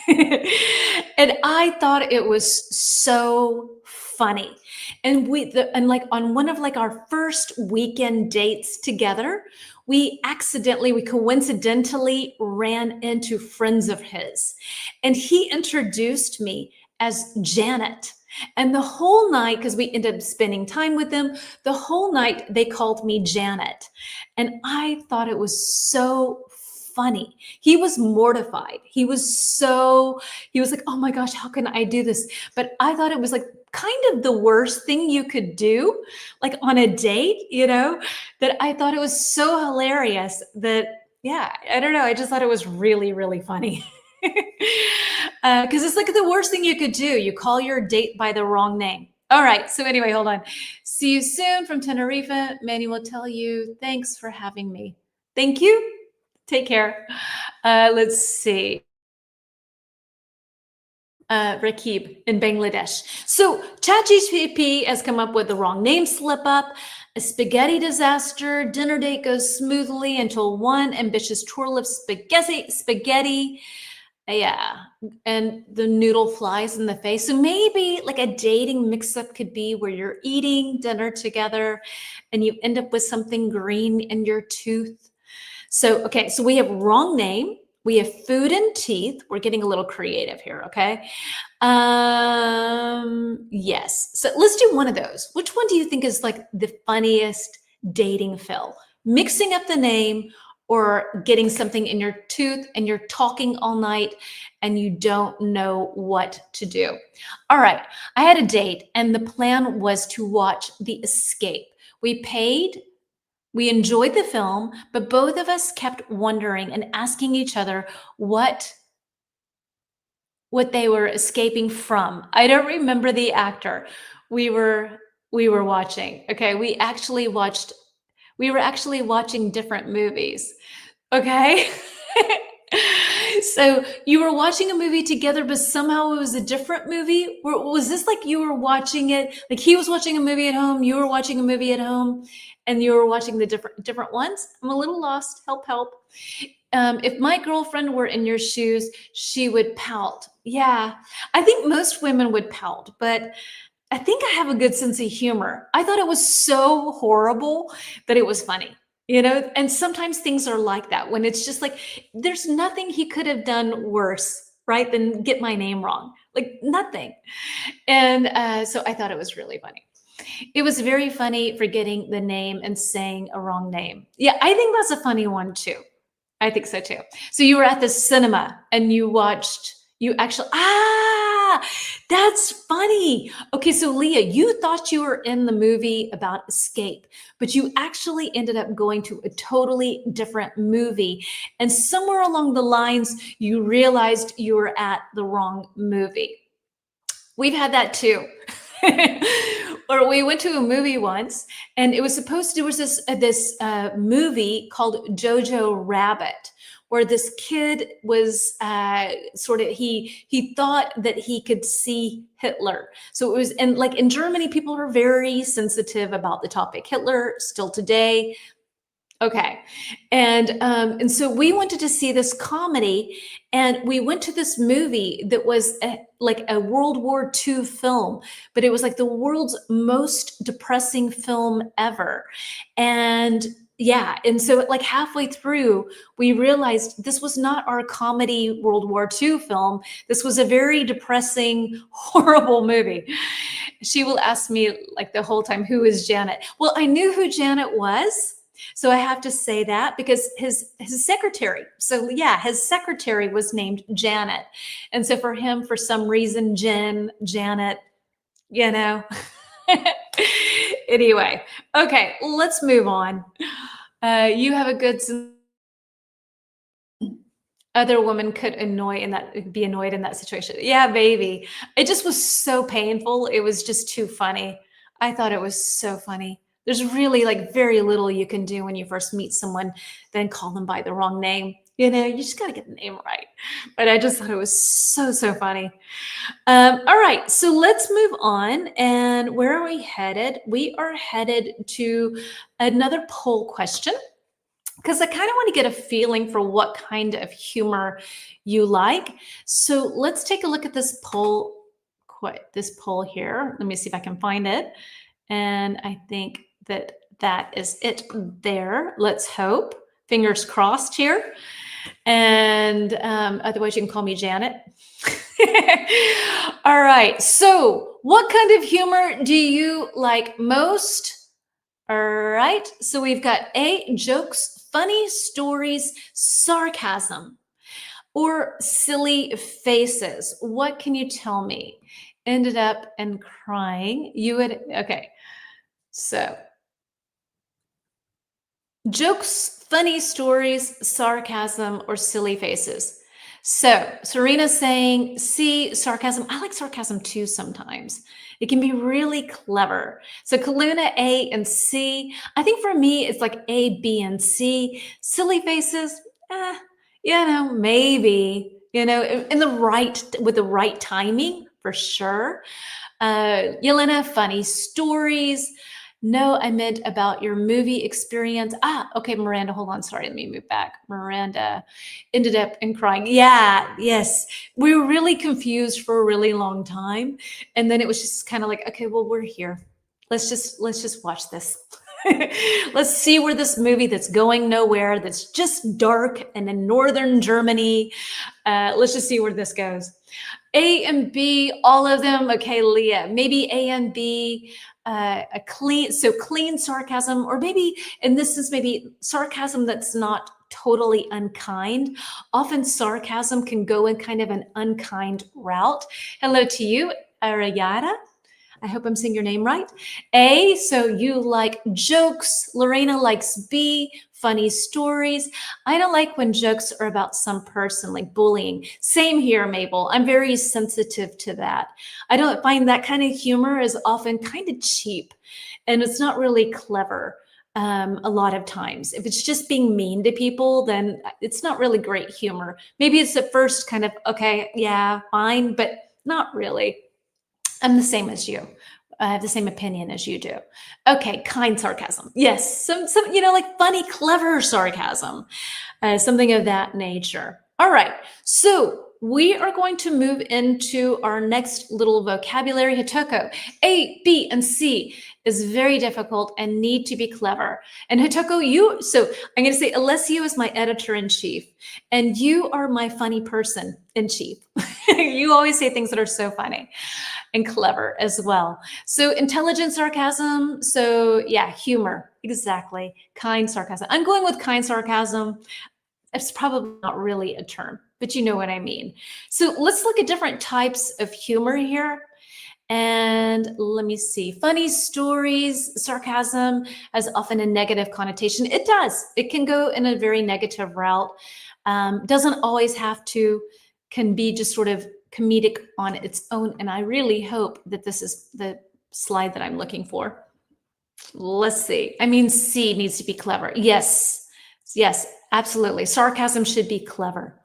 A: And I thought it was so funny. And like on one of like our first weekend dates together, we coincidentally ran into friends of his. And he introduced me as Janet. And the whole night, because we ended up spending time with them, the whole night they called me Janet. And I thought it was so funny. He was mortified. He was like, oh my gosh, how can I do this? But I thought it was like kind of the worst thing you could do, like on a date, that I thought it was so hilarious that, yeah, I don't know. I just thought it was really, really funny. Because it's like the worst thing you could do. You call your date by the wrong name. All right. So anyway, hold on. See you soon from Tenerife. Manny will tell you, thanks for having me. Thank you. Take care. Let's see. Rakib in Bangladesh. So ChatGPT has come up with the wrong name slip up, a spaghetti disaster, dinner date goes smoothly until one ambitious twirl of spaghetti. Yeah, and the noodle flies in the face. So maybe like a dating mix-up could be where you're eating dinner together and you end up with something green in your tooth. So, okay, so we have wrong name, we have food and teeth. We're getting a little creative here, okay? Yes. So let's do one of those. Which one do you think is like the funniest dating fill? Mixing up the name or getting something in your tooth and you're talking all night and you don't know what to do. All right. I had a date and the plan was to watch The Escape. We paid, we enjoyed the film, but both of us kept wondering and asking each other what they were escaping from. I don't remember the actor. We were we were watching. Okay, we were actually watching different movies. Okay? So you were watching a movie together, but somehow it was a different movie? Was this like you were watching it, like he was watching a movie at home, you were watching a movie at home, and you were watching the different ones? I'm a little lost. Help, help. If my girlfriend were in your shoes, she would pout. Yeah, I think most women would pout, but I think I have a good sense of humor. I thought it was so horrible that it was funny, you know? And sometimes things are like that when it's just like, there's nothing he could have done worse, right, than get my name wrong. Like nothing. And so I thought it was really funny. It was very funny forgetting the name and saying a wrong name. Yeah, I think that's a funny one too. I think so too. So you were at the cinema and you actually, that's funny. Okay, so Leah, you thought you were in the movie about escape, but you actually ended up going to a totally different movie. And somewhere along the lines, you realized you were at the wrong movie. We've had that too. Or we went to a movie once, and it was supposed to, there was this movie called Jojo Rabbit, where this kid was he thought that he could see Hitler. So it was, and like in Germany, people are very sensitive about the topic Hitler still today. Okay. And so we wanted to see this comedy, and we went to this movie that was like a World War II film, but it was like the world's most depressing film ever. And yeah, and so like halfway through, we realized this was not our comedy World War II film. This was a very depressing, horrible movie. She will ask me like the whole time, who is Janet? Well, I knew who Janet was. So I have to say that because his secretary. So yeah, his secretary was named Janet. And so for him, for some reason, Janet, you know. Anyway, okay, let's move on. You have a good other woman could be annoyed in that situation. Yeah, baby. It just was so painful. It was just too funny. I thought it was so funny. There's really like very little you can do when you first meet someone, then call them by the wrong name. You know, you just got to get the name right. But I just thought it was so funny. All right, so let's move on. And where are we headed? We are headed to another poll question, because I kind of want to get a feeling for what kind of humor you like. So let's take a look at this poll. This poll here. Let me see if I can find it. And I think that is it there. Let's hope. Fingers crossed here. And otherwise, you can call me Janet. All right. So, what kind of humor do you like most? All right. So, we've got A, jokes, funny stories, sarcasm, or silly faces. What can you tell me? Ended up and crying. You would, okay. So, jokes, funny stories, sarcasm, or silly faces. So Serena's saying, see, sarcasm. I like sarcasm too sometimes. It can be really clever. So Kaluna, A and C. I think for me, it's like A, B, and C. Silly faces, eh, maybe, in the with the right timing, for sure. Yelena, funny stories. No, I meant about your movie experience. Okay, Miranda, hold on. Sorry, let me move back. Miranda ended up in crying. Yeah, yes. We were really confused for a really long time. And then it was just kind of like, okay, well, we're here. Let's just watch this. Let's see where this movie that's going nowhere, that's just dark and in northern Germany. Let's just see where this goes. A and B, all of them. Okay, Leah, maybe A and B, clean sarcasm, or maybe, and this is maybe sarcasm that's not totally unkind. Often sarcasm can go in kind of an unkind route. Hello to you, Arayada. I hope I'm saying your name right. A, so you like jokes. Lorena likes B, funny stories. I don't like when jokes are about some person, like bullying. Same here, Mabel. I'm very sensitive to that. I don't find that kind of humor is often kind of cheap, and it's not really clever. A lot of times, if it's just being mean to people, then it's not really great humor. Maybe it's at first kind of, okay, yeah, fine, but not really. I'm the same as you. I have the same opinion as you do. Okay, kind sarcasm. Yes, some like funny, clever sarcasm, something of that nature. All right, so we are going to move into our next little vocabulary. Hitoko, A, B, and C is very difficult and need to be clever. And Hitoko, so I'm going to say Alessio is my editor-in-chief, and you are my funny person-in-chief. You always say things that are so funny and clever as well. So intelligent sarcasm. So yeah, humor. Exactly. Kind sarcasm. I'm going with kind sarcasm. It's probably not really a term, but you know what I mean. So let's look at different types of humor here. And let me see. Funny stories, sarcasm has often a negative connotation. It does. It can go in a very negative route. Doesn't always have to, can be just sort of comedic on its own. And I really hope that this is the slide that I'm looking for. Let's see. I mean, C needs to be clever. Yes. Yes, absolutely. Sarcasm should be clever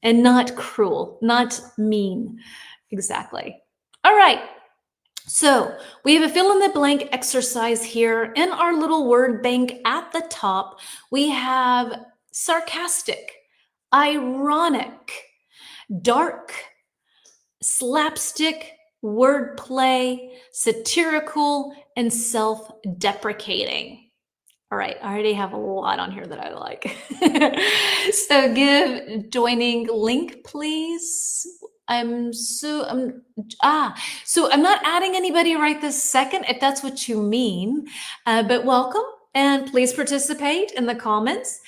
A: and not cruel, not mean. Exactly. All right. So we have a fill in the blank exercise here in our little word bank at the top. We have sarcastic, ironic, dark, slapstick, wordplay, satirical, and self-deprecating. All right, I already have a lot on here that I like. So give joining link, please. So I'm not adding anybody right this second, if that's what you mean, but welcome and please participate in the comments.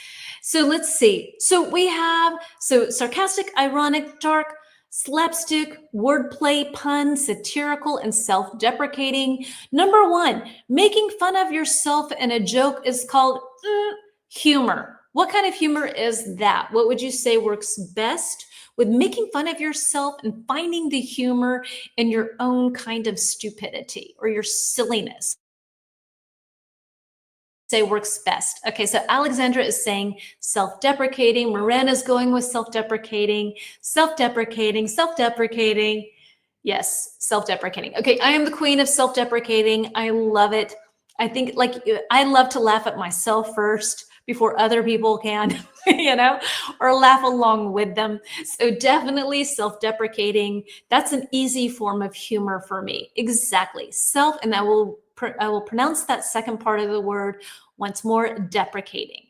A: So let's see. So we have, sarcastic, ironic, dark, slapstick, wordplay, pun, satirical, and self-deprecating. Number one, making fun of yourself in a joke is called humor. What kind of humor is that? What would you say works best with making fun of yourself and finding the humor in your own kind of stupidity or your silliness? Say works best. Okay, so Alexandra is saying self-deprecating. Miranda's going with self-deprecating, self-deprecating, self-deprecating. Yes, self-deprecating. Okay, I am the queen of self-deprecating. I love it. I think I love to laugh at myself first before other people can, or laugh along with them. So definitely self-deprecating. That's an easy form of humor for me. Exactly. And I will pronounce that second part of the word once more, deprecating.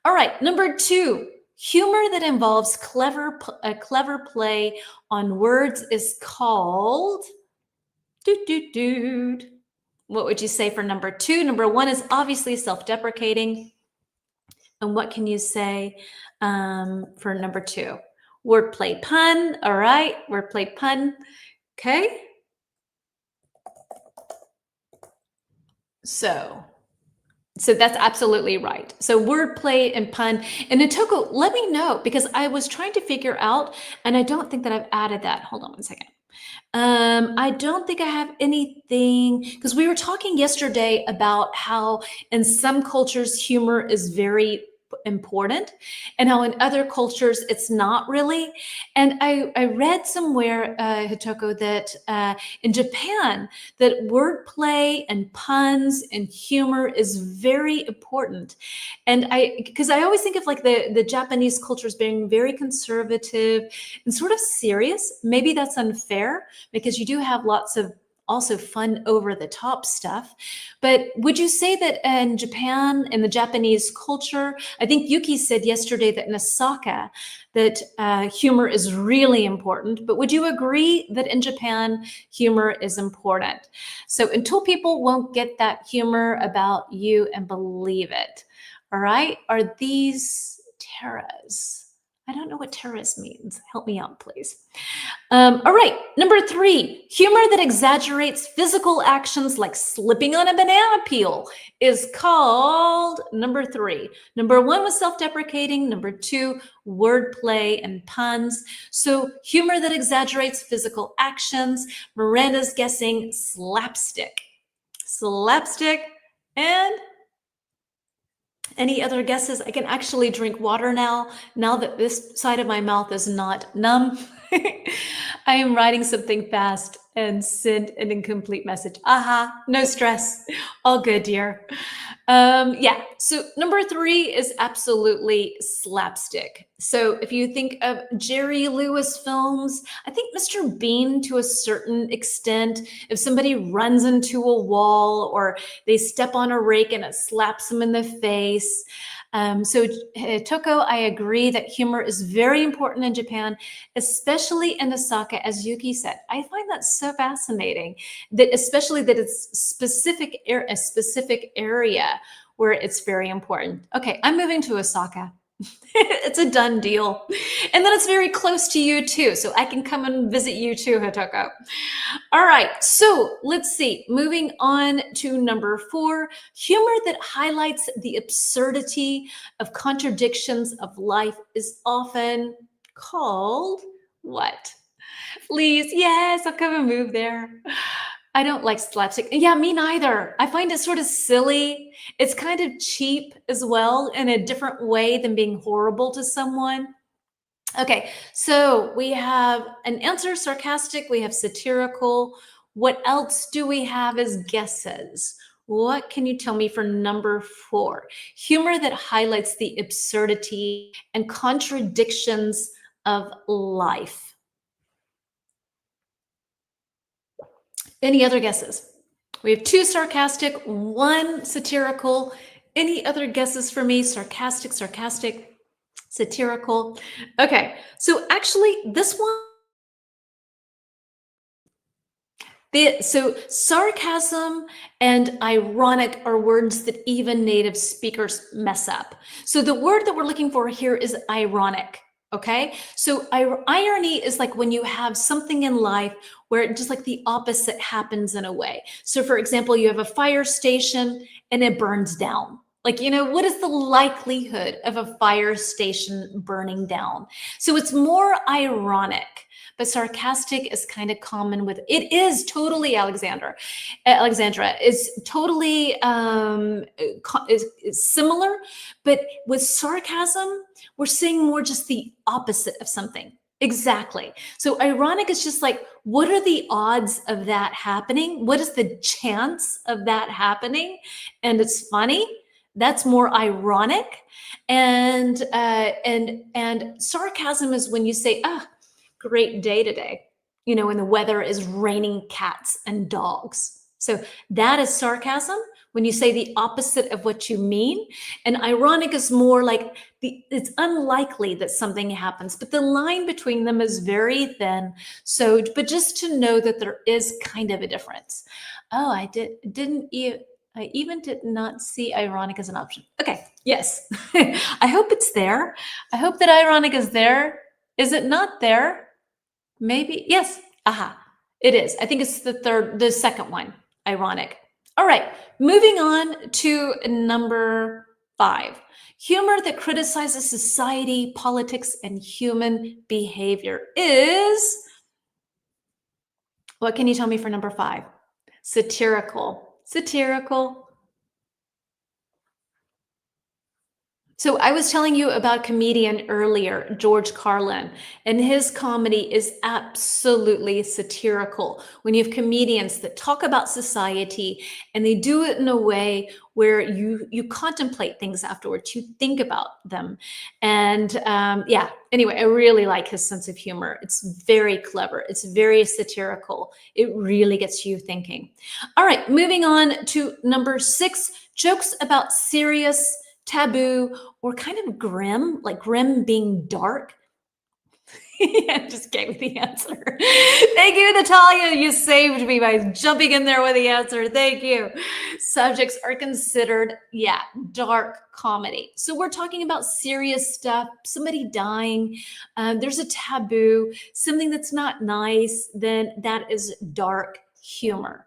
A: All right, number two, humor that involves a clever play on words is called What would you say for number two? Number one is obviously self-deprecating. And what can you say for number two? Wordplay, pun. All right, wordplay, pun. Okay. So that's absolutely right. So wordplay and pun. And Natoko, let me know, because I was trying to figure out, and I don't think that I've added that. Hold on one second. I don't think I have anything, because we were talking yesterday about how in some cultures humor is very important, and how in other cultures it's not really. And I read somewhere, Hitoko, that in Japan, that wordplay and puns and humor is very important. And because I always think of like the Japanese culture as being very conservative and sort of serious. Maybe that's unfair because you do have lots of also fun over the top stuff. But would you say that in Japan, in the Japanese culture, I think Yuki said yesterday that in Osaka, that humor is really important. But would you agree that in Japan, humor is important? So until people won't get that humor about you and believe it, all right? Are these terras? I don't know what terras means. Help me out, please. All right, number 3, humor that exaggerates physical actions like slipping on a banana peel is called number 3. Number 1 was self-deprecating. Number 2, wordplay and puns. So humor that exaggerates physical actions. Miranda's guessing slapstick. Slapstick. And any other guesses? I can actually drink water now that this side of my mouth is not numb. I am writing something fast and send an incomplete message. Aha, no stress. All good, dear. Yeah, so number 3 is absolutely slapstick. So if you think of Jerry Lewis films, I think Mr. Bean to a certain extent, if somebody runs into a wall or they step on a rake and it slaps them in the face. So Toko, I agree that humor is very important in Japan, especially in Osaka, as Yuki said. I find that so fascinating, that especially that it's a specific area where it's very important. Okay, I'm moving to Osaka. It's a done deal. And then it's very close to you too, so I can come and visit you too, Hitoko. All right, so let's see. Moving on to number 4, humor that highlights the absurdity of contradictions of life is often called what? Please, yes, I'll come and move there. I don't like slapstick. Yeah, me neither. I find it sort of silly. It's kind of cheap as well in a different way than being horrible to someone. Okay, so we have an answer, sarcastic, we have satirical. What else do we have as guesses? What can you tell me for number 4? Humor that highlights the absurdity and contradictions of life. Any other guesses? We have 2 sarcastic, 1 satirical. Any other guesses for me? Sarcastic, satirical. Okay, so actually this one, so sarcasm and ironic are words that even native speakers mess up. So the word that we're looking for here is ironic. Okay, so irony is like when you have something in life where just like the opposite happens in a way. So for example, you have a fire station and it burns down. Like, what is the likelihood of a fire station burning down? So it's more ironic, but sarcastic is kind of common with it. Is totally Alexandra is totally is similar, but with sarcasm, we're seeing more just the opposite of something. Exactly. So ironic is just like, what are the odds of that happening? What is the chance of that happening? And it's funny. That's more ironic. And sarcasm is when you say, great day today, when the weather is raining cats and dogs. So that is sarcasm when you say the opposite of what you mean. And ironic is more like it's unlikely that something happens, but the line between them is very thin. So, but just to know that there is kind of a difference. Oh, I even did not see ironic as an option. Okay, yes. I hope it's there. I hope that ironic is there. Is it not there? Maybe, yes. Aha, it is. I think it's the second one, ironic. All right, moving on to number 5. Humor that criticizes society, politics, and human behavior is, what can you tell me for number 5? Satirical. So I was telling you about comedian earlier, George Carlin, and his comedy is absolutely satirical. When you have comedians that talk about society and they do it in a way where you contemplate things afterwards, you think about them, and yeah. Anyway, I really like his sense of humor. It's very clever. It's very satirical. It really gets you thinking. All right, moving on to number 6: jokes about serious, taboo, or kind of grim, like grim being dark. Yeah, just gave me the answer. Thank you, Natalia. You saved me by jumping in there with the answer. Thank you. Subjects are considered, yeah, dark comedy. So we're talking about serious stuff, somebody dying, there's a taboo, something that's not nice, then that is dark humor.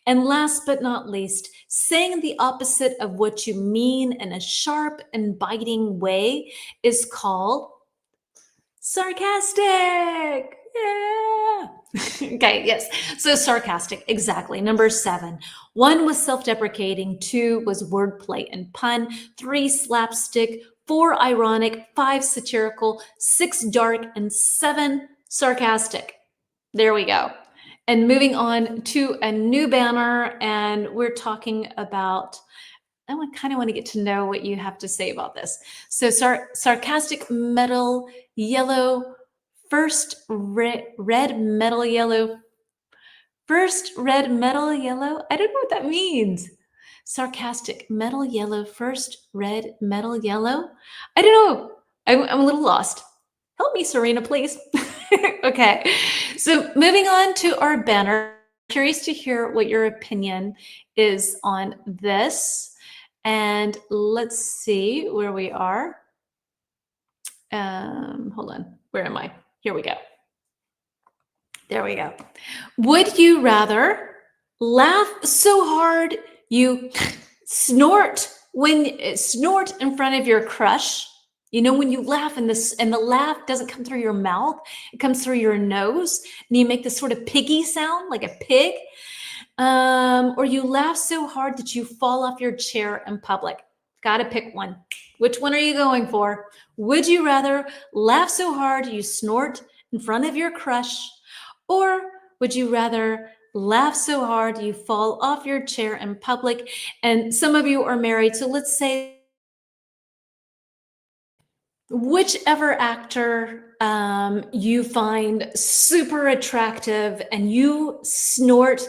A: And last but not least, saying the opposite of what you mean in a sharp and biting way is called sarcastic. Yeah. Okay, yes. So sarcastic, exactly. Number 7. 1 was self-deprecating, 2 was wordplay and pun, 3 slapstick, 4 ironic, 5 satirical, 6 dark, and 7 sarcastic. There we go. And moving on to a new banner, and we're talking about, kind of want to get to know what you have to say about this. So sarcastic metal yellow, first red metal yellow, first red metal yellow. I don't know what that means. Sarcastic metal yellow, first red metal yellow. I don't know. I'm a little lost. Help me, Serena, please. Okay. So moving on to our banner. Curious to hear what your opinion is on this. And let's see where we are. Hold on. Where am I? Here we go. There we go. Would you rather laugh so hard you snort in front of your crush? You know, when you laugh and the laugh doesn't come through your mouth, it comes through your nose, and you make this sort of piggy sound like a pig. Or you laugh so hard that you fall off your chair in public. Got to pick one. Which one are you going for? Would you rather laugh so hard you snort in front of your crush, or would you rather laugh so hard you fall off your chair in public? And some of you are married, so let's say whichever actor you find super attractive and you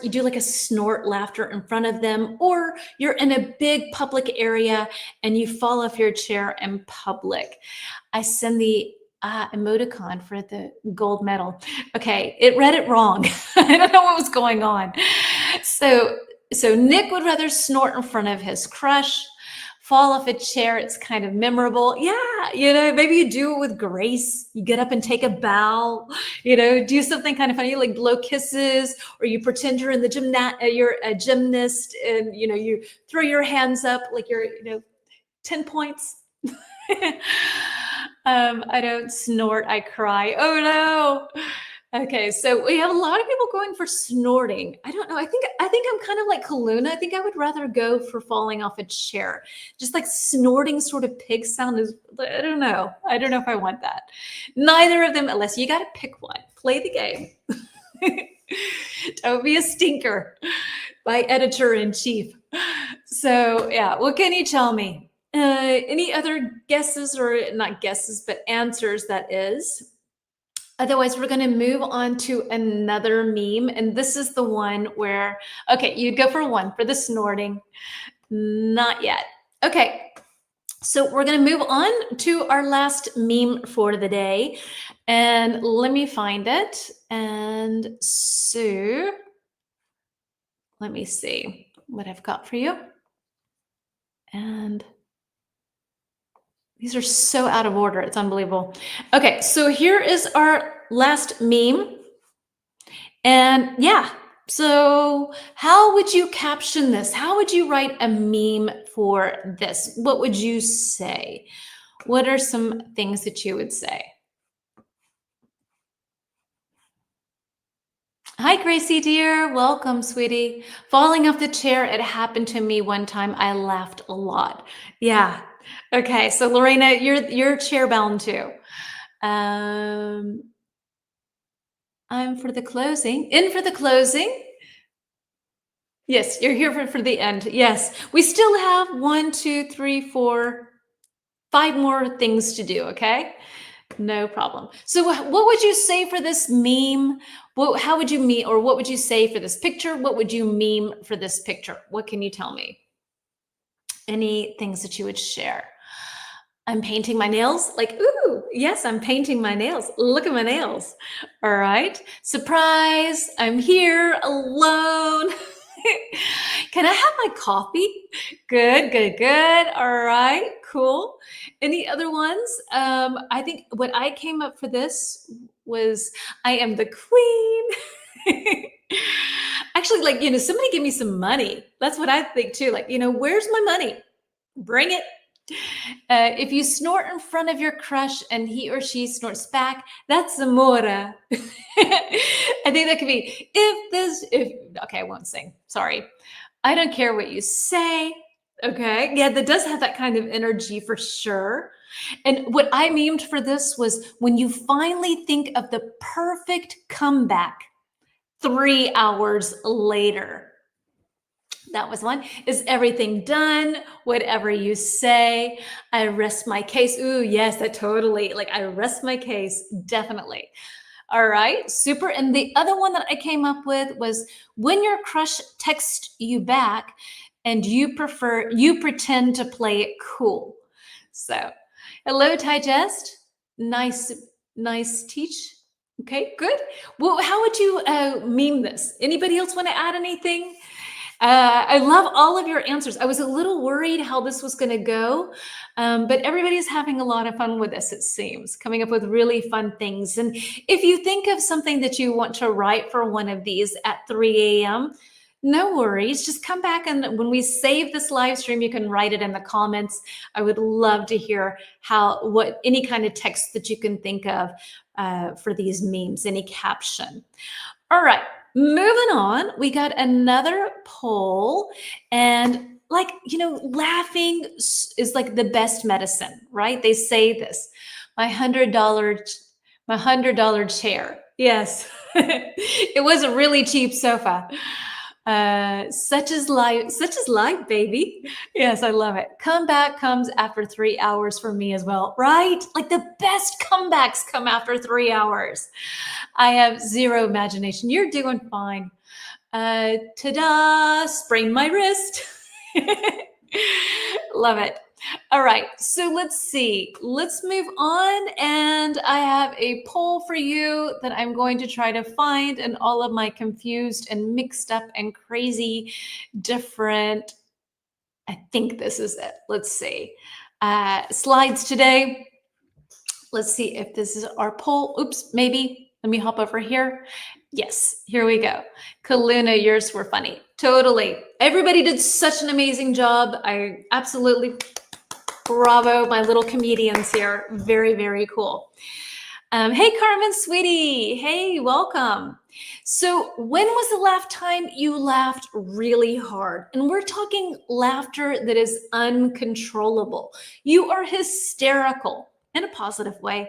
A: do like a snort laughter in front of them, or you're in a big public area and you fall off your chair in public. I send the emoticon for the gold medal. Okay, it read it wrong. I don't know what was going on. So Nick would rather snort in front of his crush, fall off a chair. It's kind of memorable. Yeah, maybe you do it with grace. You get up and take a bow, do something kind of funny, like blow kisses, or you pretend you're in the you're a gymnast, and you throw your hands up like you're 10 points. I don't snort, I cry. Oh no. Okay, so we have a lot of people going for snorting. I don't know. I think I'm kind of like Kaluna. I think I would rather go for falling off a chair. Just like snorting sort of pig sound is, I don't know. I don't know if I want that. Neither of them, unless you got to pick one. Play the game. Don't be a stinker by editor-in-chief. So yeah, what can you tell me? Any other guesses, or not guesses, but answers, that is? Otherwise, we're going to move on to another meme. And this is the one where, okay, you'd go for one for the snorting. Not yet. Okay. So we're going to move on to our last meme for the day. And let me find it. And so let me see what I've got for you. And these are so out of order. It's unbelievable. Okay, so here is our last meme. And yeah, so how would you caption this? How would you write a meme for this? What would you say? What are some things that you would say? Hi, Gracie dear. Welcome, sweetie. Falling off the chair. It happened to me one time. I laughed a lot. Yeah. Okay, so Lorena, you're chair bound too. Um, I'm for the closing. In for the closing. Yes, you're here for the end. Yes, we still have 1, 2, 3, 4, 5 more things to do. Okay, no problem. So, what would you say for this meme? How would you meme, or what would you say for this picture? What would you meme for this picture? What can you tell me? Any things that you would share? I'm painting my nails. Like, ooh, yes, I'm painting my nails. Look at my nails. All right. Surprise. I'm here alone. Can I have my coffee? Good, good, good. All right, cool. Any other ones? I think what I came up for this was I am the queen. Actually, like, somebody give me some money. That's what I think too. Like, where's my money? Bring it. If you snort in front of your crush and he or she snorts back, that's amore. I think that could be okay, I won't sing. Sorry. I don't care what you say. Okay. Yeah, that does have that kind of energy for sure. And what I memed for this was when you finally think of the perfect comeback 3 hours later. That was one. Is everything done? Whatever you say. I rest my case. Ooh, yes, that totally. Like, I rest my case. Definitely. All right, super. And the other one that I came up with was when your crush texts you back and you pretend to play it cool. So, hello, Digest. Nice, nice teach. Okay, good. Well, how would you meme this? Anybody else want to add anything? I love all of your answers. I was a little worried how this was going to go, but everybody's having a lot of fun with this, it seems, coming up with really fun things. And if you think of something that you want to write for one of these at 3 a.m., no worries. Just come back, and when we save this live stream, you can write it in the comments. I would love to hear any kind of text that you can think of for these memes, any caption. All right, moving on. We got another poll, and laughing is like the best medicine, right? They say this. My $100 chair. Yes, it was a really cheap sofa. Such is life, baby. Yes, I love it. Comeback comes after 3 hours for me as well, right? Like the best comebacks come after 3 hours. I have zero imagination. You're doing fine. Ta-da! Sprained my wrist. Love it. All right, so let's see. Let's move on. And I have a poll for you that I'm going to try to find in all of my confused and mixed up and crazy different. I think this is it. Let's see. Slides today. Let's see if this is our poll. Oops, maybe. Let me hop over here. Yes, here we go. Kaluna, yours were funny. Totally. Everybody did such an amazing job. I absolutely bravo, my little comedians here. Very, very cool. Hey, Carmen, sweetie. Hey, welcome. So when was the last time you laughed really hard? And we're talking laughter that is uncontrollable. You are hysterical in a positive way.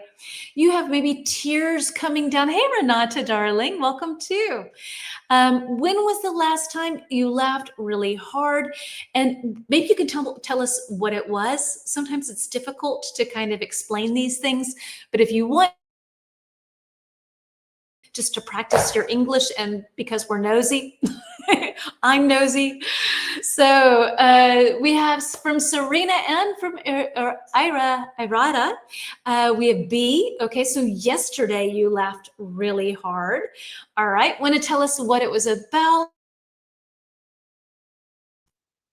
A: You have maybe tears coming down. Hey, Renata, darling, welcome too. When was the last time you laughed really hard? And maybe you can tell us what it was. Sometimes it's difficult to kind of explain these things, but if you want just to practice your English, and because we're nosy, I'm nosy. So we have from Serena and from Irada, we have B. Okay, so yesterday you laughed really hard. All right, want to tell us what it was about?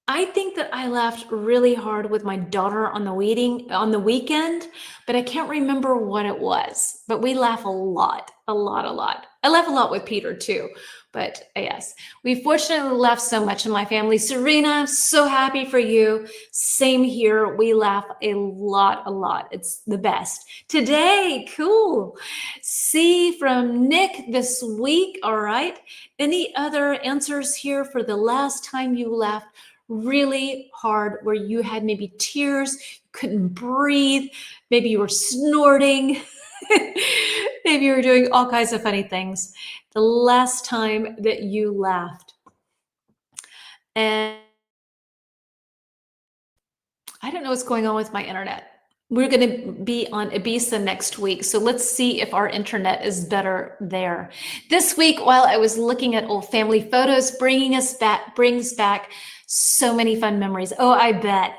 A: I think that I laughed really hard with my daughter on the weekend, but I can't remember what it was. But we laugh a lot, a lot, a lot. I laugh a lot with Peter too. But yes, we fortunately laugh so much in my family. Serena, so happy for you. Same here. We laugh a lot, a lot. It's the best. Today, cool. C from Nick this week. All right. Any other answers here for the last time you laughed really hard, where you had maybe tears, you couldn't breathe, maybe you were snorting, maybe you were doing all kinds of funny things. The last time that you laughed. And I don't know what's going on with my internet. We're going to be on Ibiza next week, so let's see if our internet is better there. This week, while I was looking at old family photos, brings back so many fun memories. Oh, I bet.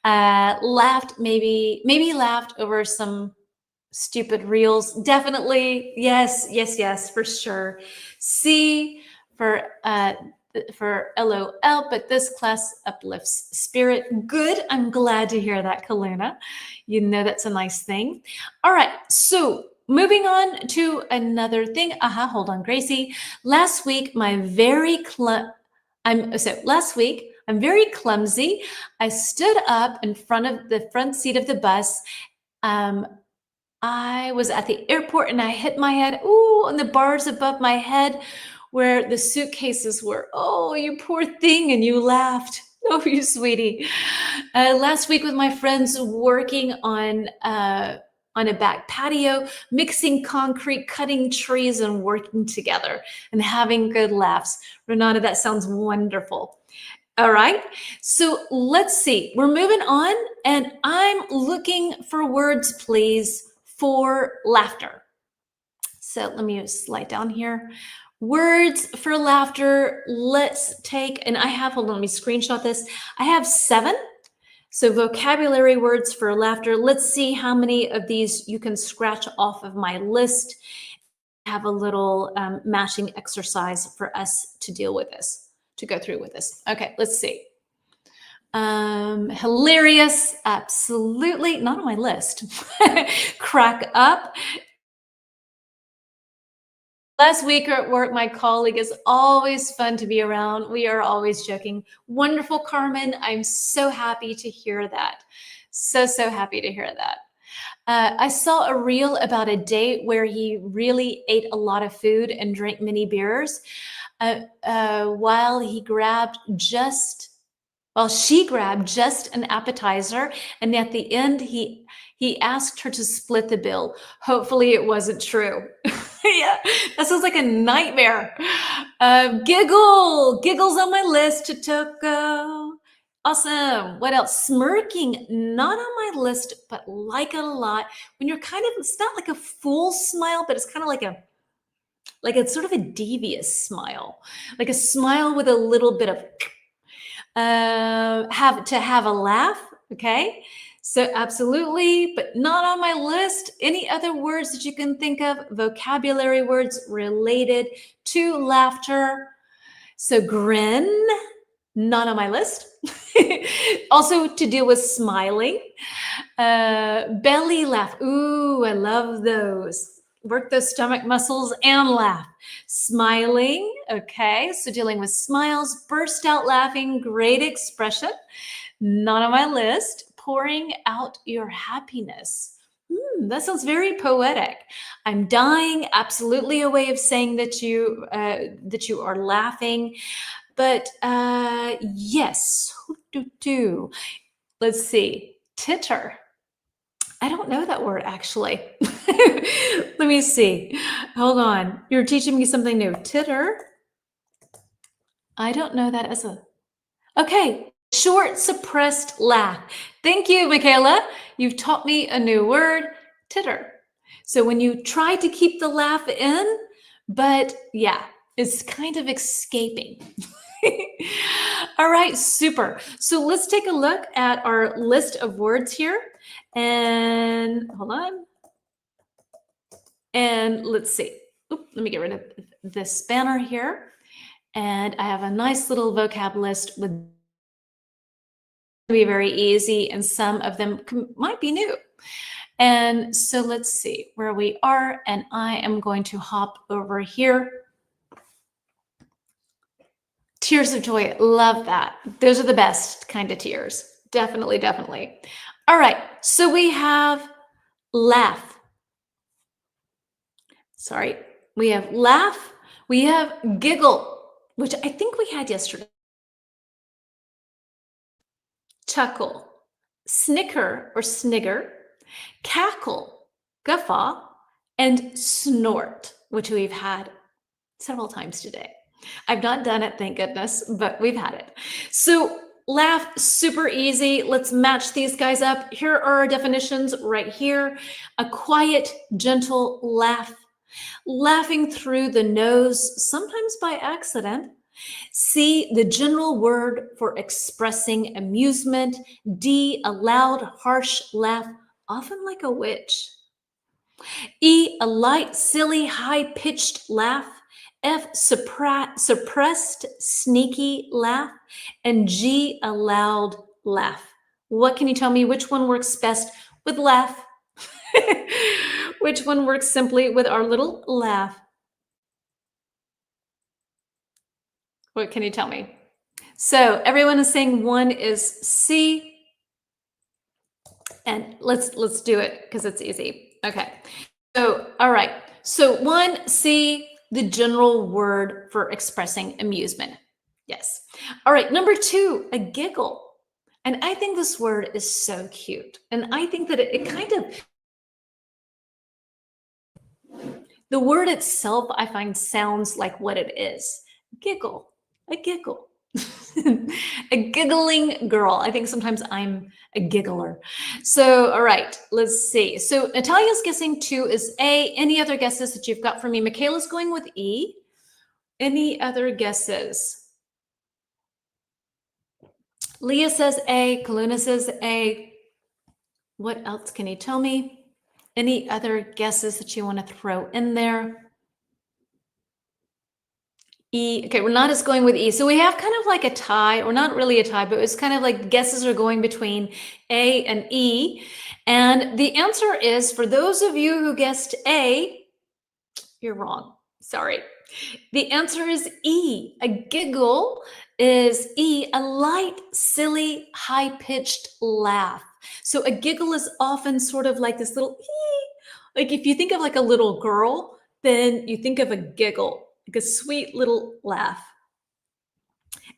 A: Laughed, maybe laughed over some stupid reels. Definitely, yes, for sure. C for LOL, but this class uplifts spirit. Good. I'm glad to hear that, Kaluna. You know that's a nice thing. All right. So moving on to another thing. Hold on, Gracie. Last week, I'm very clumsy. I stood up in front of the front seat of the bus. I was at the airport and I hit my head, on the bars above my head where the suitcases were. Oh, you poor thing. And you laughed. Oh, you sweetie. Last week with my friends working on a back patio, mixing concrete, cutting trees, and working together and having good laughs. Renata, that sounds wonderful. All right, so let's see. We're moving on, and I'm looking for words, please, for laughter. So let me slide down here. Words for laughter. Let's take, and hold on, let me screenshot this. I have 7. So vocabulary words for laughter. Let's see how many of these you can scratch off of my list. I have a little matching exercise for us to deal with this, to go through with this. Okay, let's see. Hilarious, absolutely not on my list. Crack up. Last week at work, my colleague is always fun to be around. We are always joking. Wonderful, Carmen. I'm so happy to hear that. So happy to hear that. I saw a reel about a date where he really ate a lot of food and drank many beers while she grabbed just an appetizer, and at the end he asked her to split the bill. Hopefully it wasn't true. Yeah, that sounds like a nightmare. Giggles on my list, Chitoko. Awesome. What else? Smirking, not on my list, but like it a lot. When you're it's not like a full smile, but it's kind of like it's sort of a devious smile, like a smile with a little bit of have a laugh. Okay, so absolutely, but not on my list. Any other words that you can think of? Vocabulary words related to laughter. So grin, not on my list. Also to deal with smiling. Belly laugh. Ooh, I love those. Work those stomach muscles and laugh. Smiling, okay, so dealing with smiles. Burst out laughing, great expression. Not on my list. Pouring out your happiness. That sounds very poetic. I'm dying, absolutely a way of saying that you are laughing. But yes, let's see, titter. I don't know that word, actually. Let me see. Hold on. You're teaching me something new. Titter. I don't know that as a... Okay. Short, suppressed laugh. Thank you, Michaela. You've taught me a new word, titter. So when you try to keep the laugh in, but yeah, it's kind of escaping. All right, super. So let's take a look at our list of words here. And hold on. And let's see. Let me get rid of this banner here. And I have a nice little vocab list with be very easy, and some of them might be new. And so let's see where we are. And I am going to hop over here. Tears of joy. Love that. Those are the best kind of tears. Definitely, definitely. All right. So we have laugh. Sorry. We have laugh. We have giggle, which I think we had yesterday. chuckle, snicker or snigger, cackle, guffaw, and snort, which we've had several times today. I've not done it, thank goodness, but we've had it. So laugh, super easy. Let's match these guys up. Here are our definitions right here. A quiet, gentle laugh, laughing through the nose, sometimes by accident. C, the general word for expressing amusement. D, a loud, harsh laugh, often like a witch. E, a light, silly, high-pitched laugh. F, suppressed, sneaky laugh. And G, a loud laugh. What can you tell me? Which one works best with laugh? Which one works simply with our little laugh? What can you tell me? So everyone is saying one is C. And let's do it because it's easy. Okay. So, all right. So one, C, the general word for expressing amusement. Yes. All right. Number two, a giggle. And I think this word is so cute. And I think that it kind of, the word itself, I find sounds like what it is. Giggle, a giggle. A giggling girl. I think sometimes I'm a giggler. So, all right, let's see. So Natalia's guessing 2 is A. Any other guesses that you've got for me? Michaela's going with E. Any other guesses? Leah says A. Kaluna says A. What else can you tell me? Any other guesses that you want to throw in there? E. Okay, Renata's going with E. So we have kind of like a tie, or not really a tie, but it's kind of like guesses are going between A and E. And the answer is, for those of you who guessed A, you're wrong. Sorry. The answer is E. A giggle is E, a light, silly, high-pitched laugh. So a giggle is often sort of like this little like if you think of like a little girl, then you think of a giggle, like a sweet little laugh.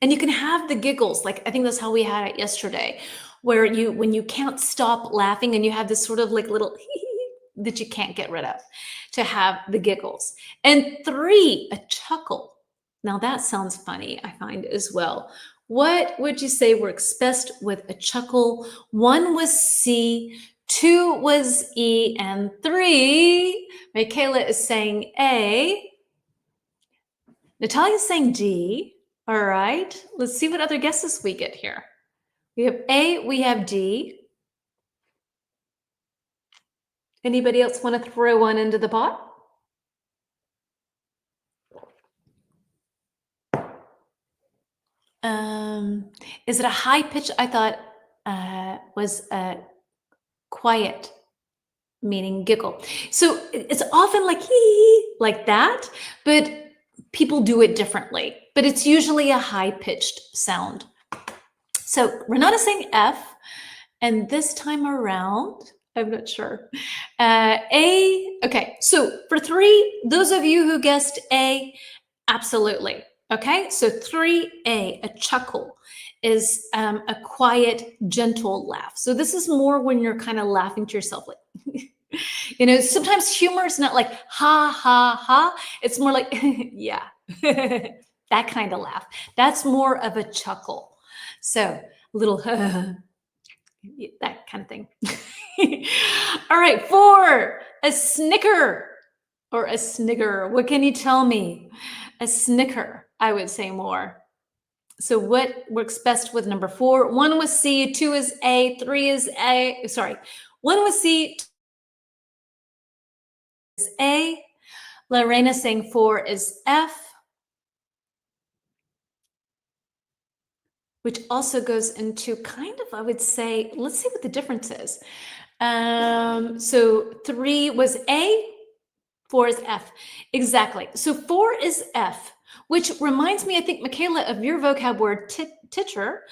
A: And you can have the giggles, like I think that's how we had it yesterday, where when you can't stop laughing and you have this sort of like little that you can't get rid of, to have the giggles. And 3, a chuckle. Now that sounds funny, I find as well. What would you say works best with a chuckle? 1 was C, 2 was E, and 3, Michaela is saying A. Natalia's saying D. All right, let's see what other guesses we get here. We have A, we have D. Anybody else want to throw one into the pot? Is it a high pitch? I thought was a quiet, meaning giggle. So it's often like hee, like that, but people do it differently. But it's usually a high-pitched sound. So Renata's saying F, and this time around, I'm not sure. A, okay, so for 3, those of you who guessed A, absolutely. Okay, so 3A, a chuckle, is a quiet, gentle laugh. So this is more when you're kind of laughing to yourself, like, you know, sometimes humor is not like ha, ha, ha. It's more like, yeah, that kind of laugh. That's more of a chuckle. So a little, that kind of thing. All right, 4, a snicker or a snigger. What can you tell me? A snicker, I would say more. So what works best with number 4? 1 was C, 2 is A, 3 is A. Sorry, 1 was C, 2 is A. Lorena saying 4 is F, which also goes into kind of, I would say, let's see what the difference is. So 3 was A, 4 is F. Exactly. So 4 is F, which reminds me, I think, Michaela, of your vocab word, titcher,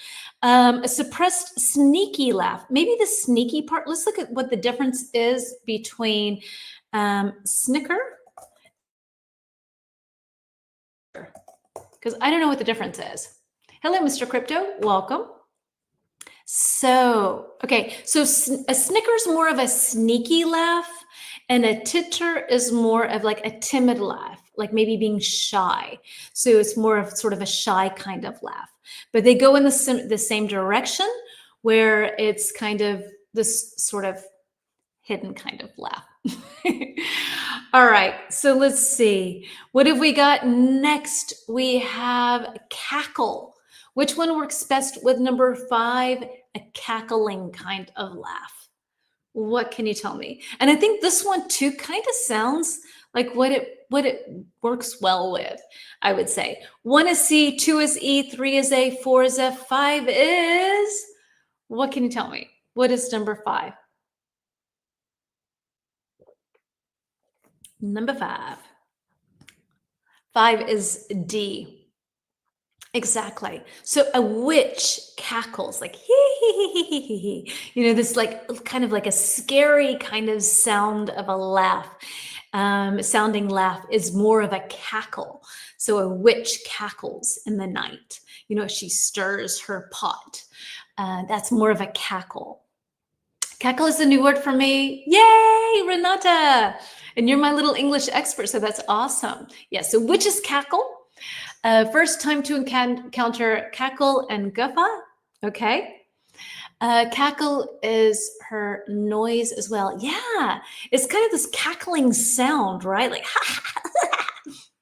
A: a suppressed, sneaky laugh. Maybe the sneaky part, let's look at what the difference is between snicker, because I don't know what the difference is. Hello, Mr. Crypto, welcome. So, okay, so a snicker is more of a sneaky laugh, and a titter is more of like a timid laugh, like maybe being shy. So it's more of sort of a shy kind of laugh. But they go in the same direction, where it's kind of this sort of hidden kind of laugh. All right, so let's see. What have we got next? We have cackle. Which one works best with number 5? A cackling kind of laugh. What can you tell me? And I think this one too kind of sounds like what it works well with, I would say. 1 is C, 2 is E, 3 is A, 4 is F, 5 is, what can you tell me? What is number 5? Number 5. 5 is D. Exactly. So a witch cackles like hee hee hee hee hee hee hee. This like kind of like a scary kind of sound of a laugh. Sounding laugh is more of a cackle. So a witch cackles in the night. She stirs her pot. That's more of a cackle. Cackle is a new word for me. Yay, Renata! And you're my little English expert, so that's awesome. Yeah, so witches cackle. First time to encounter cackle and guffaw. Okay. Cackle is her noise as well. Yeah, it's kind of this cackling sound, right? Like,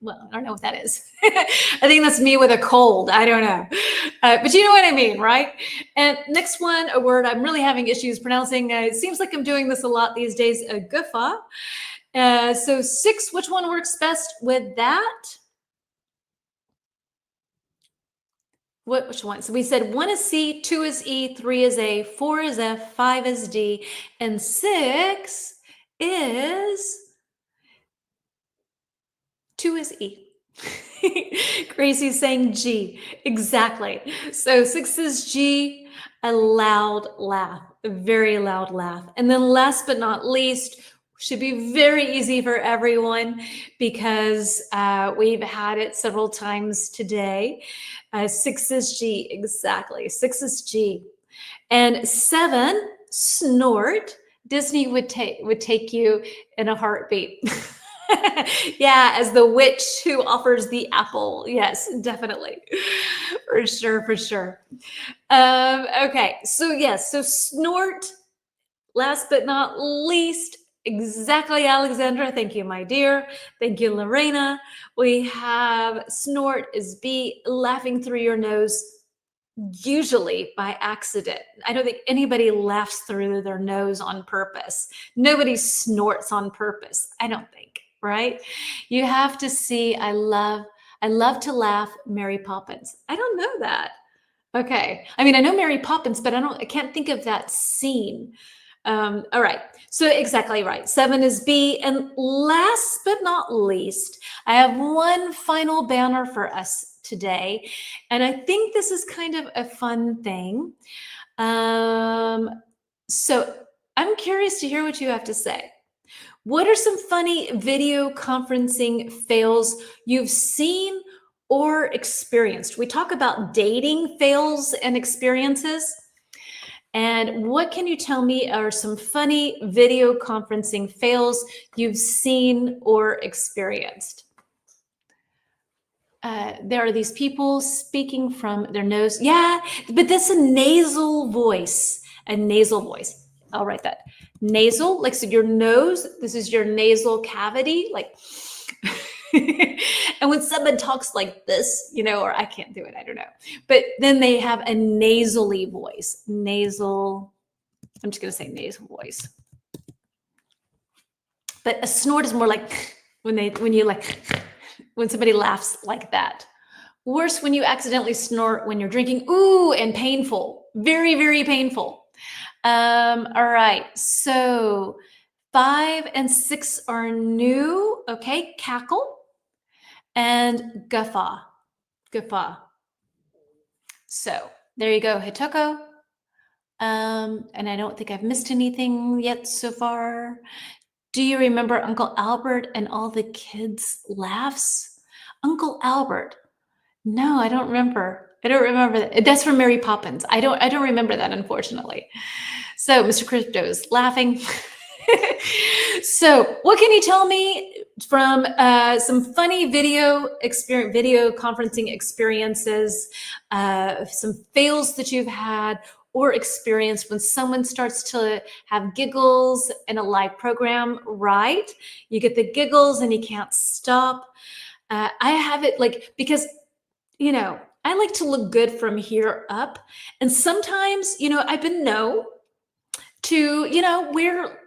A: well, I don't know what that is. I think that's me with a cold. I don't know. But you know what I mean, right? And next one, a word I'm really having issues pronouncing. It seems like I'm doing this a lot these days, a guffaw. So 6, which one works best with that? Which one? So we said 1 is C, 2 is E, 3 is A, 4 is F, 5 is D, and 6 is 2 is E. Gracie's saying G. Exactly. So 6 is G, a loud laugh, a very loud laugh. And then last but not least, should be very easy for everyone because we've had it several times today. 6 is G, exactly. 6 is G. And 7, snort. Disney would take you in a heartbeat. Yeah, as the witch who offers the apple. Yes, definitely. For sure, for sure. Okay, so yes, so snort. Last but not least, exactly, Alexandra. Thank you, my dear. Thank you, Lorena. We have snort is B, laughing through your nose, usually by accident. I don't think anybody laughs through their nose on purpose. Nobody snorts on purpose, I don't think, right? You have to see, I love to laugh, Mary Poppins. I don't know that. Okay. I mean, I know Mary Poppins, but I can't think of that scene. All right. So exactly right. 7 is B. And last but not least, I have one final banner for us today. And I think this is kind of a fun thing. So I'm curious to hear what you have to say. What are some funny video conferencing fails you've seen or experienced? We talk about dating fails and experiences. And what can you tell me are some funny video conferencing fails you've seen or experienced? There are these people speaking from their nose. Yeah, but that's a nasal voice. A nasal voice. I'll write that. Nasal, like so your nose, this is your nasal cavity, like and when someone talks like this, or I can't do it, I don't know. But then they have a nasally voice. Nasal, I'm just gonna say nasal voice. But a snort is more like when somebody laughs like that. Worse when you accidentally snort when you're drinking. Ooh, and painful. Very, very painful. All right, so 5 and 6 are new. Okay, cackle and guffaw. Guffaw. So there you go, Hitoko. And I don't think I've missed anything yet so far. Do you remember Uncle Albert and all the kids' laughs? Uncle Albert. No, I don't remember. I don't remember that. That's from Mary Poppins. I don't remember that, unfortunately. So Mr. Crypto's laughing. So what can you tell me from some funny video conferencing experiences, some fails that you've had or experienced when someone starts to have giggles in a live program, right? You get the giggles and you can't stop. I have it like, because I like to look good from here up. And sometimes, I've been known to, wear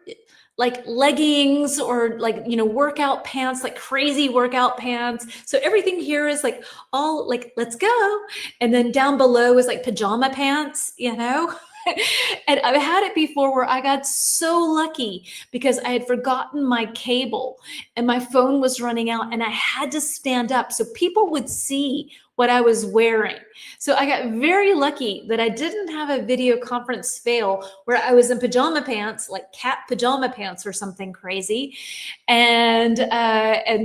A: like leggings or like, workout pants, like crazy workout pants. So everything here is like all like, let's go. And then down below is like pajama pants, And I've had it before where I got so lucky because I had forgotten my cable and my phone was running out and I had to stand up so people would see what I was wearing. So I got very lucky that I didn't have a video conference fail where I was in pajama pants, like cat pajama pants or something crazy. And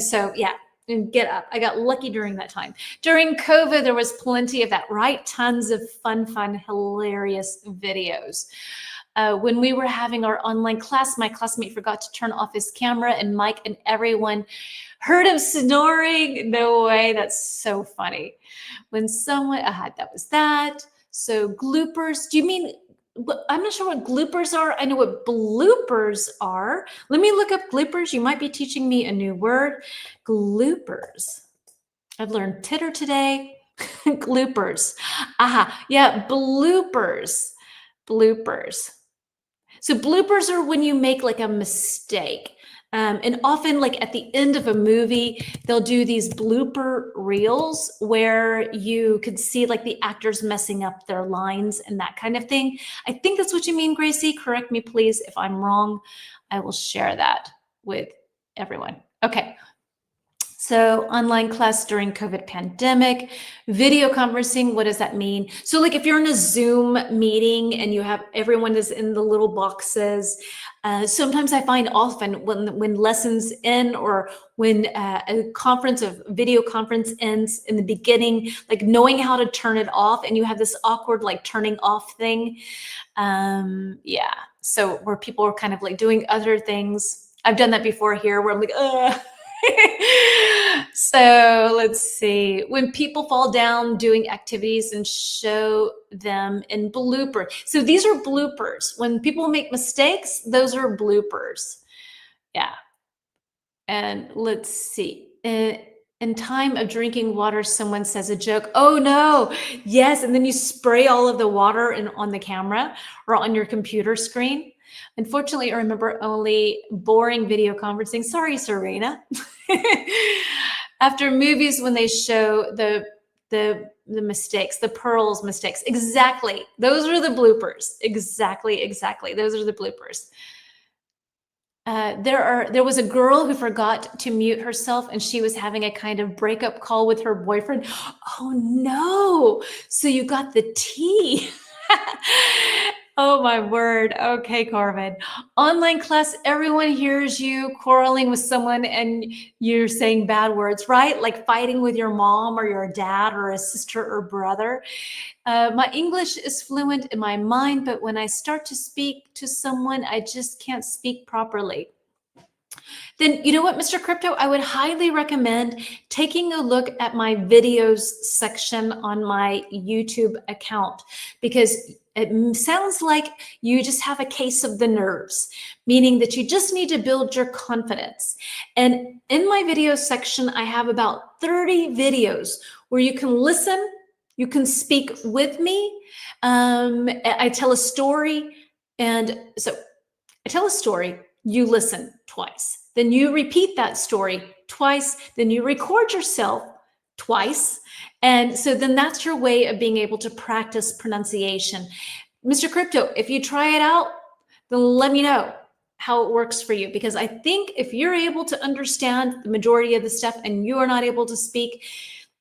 A: so, yeah. And get up. I got lucky during that time. During COVID, there was plenty of that, right? Tons of fun, hilarious videos. When we were having our online class, my classmate forgot to turn off his camera and mic, and everyone heard him snoring. No way. That's so funny. When someone, that was that. So gloopers, do you mean, I'm not sure what gloopers are. I know what bloopers are. Let me look up gloopers. You might be teaching me a new word. Gloopers. I've learned titter today. Gloopers. Yeah, bloopers. Bloopers. So bloopers are when you make like a mistake. And often like at the end of a movie, they'll do these blooper reels where you could see like the actors messing up their lines and that kind of thing. I think that's what you mean, Gracie. Correct me, please. If I'm wrong, I will share that with everyone. Okay. So online class during COVID pandemic, video conferencing, what does that mean? So like if you're in a Zoom meeting and you have everyone is in the little boxes, sometimes I find often when lessons end or when a video conference ends in the beginning, like knowing how to turn it off and you have this awkward like turning off thing. Yeah, so where people are kind of like doing other things. I've done that before here where I'm like, ugh. So let's see. When people fall down doing activities and show them in blooper. So these are bloopers. When people make mistakes, those are bloopers. Yeah. And let's see. In time of drinking water, someone says a joke. Oh no, yes. And then you spray all of the water on the camera or on your computer screen. Unfortunately, I remember only boring video conferencing. Sorry, Serena. After movies, when they show the mistakes, the pearls mistakes. Exactly. Those are the bloopers. Exactly. Those are the bloopers. There was a girl who forgot to mute herself and she was having a kind of breakup call with her boyfriend. Oh no. So you got the tea. Oh my word. Okay, Corbin. Online class, everyone hears you quarreling with someone and you're saying bad words, right? Like fighting with your mom or your dad or a sister or brother. My English is fluent in my mind, but when I start to speak to someone, I just can't speak properly. Then you know what, Mr. Crypto, I would highly recommend taking a look at my videos section on my YouTube account because it sounds like you just have a case of the nerves, meaning that you just need to build your confidence. And in my video section, I have about 30 videos where you can listen, you can speak with me. I tell a story. And so I tell a story, you listen twice. Then you repeat that story twice. Then you record yourself twice. And so then that's your way of being able to practice pronunciation. Mr. Crypto, if you try it out, then let me know how it works for you. Because I think if you're able to understand the majority of the stuff and you are not able to speak,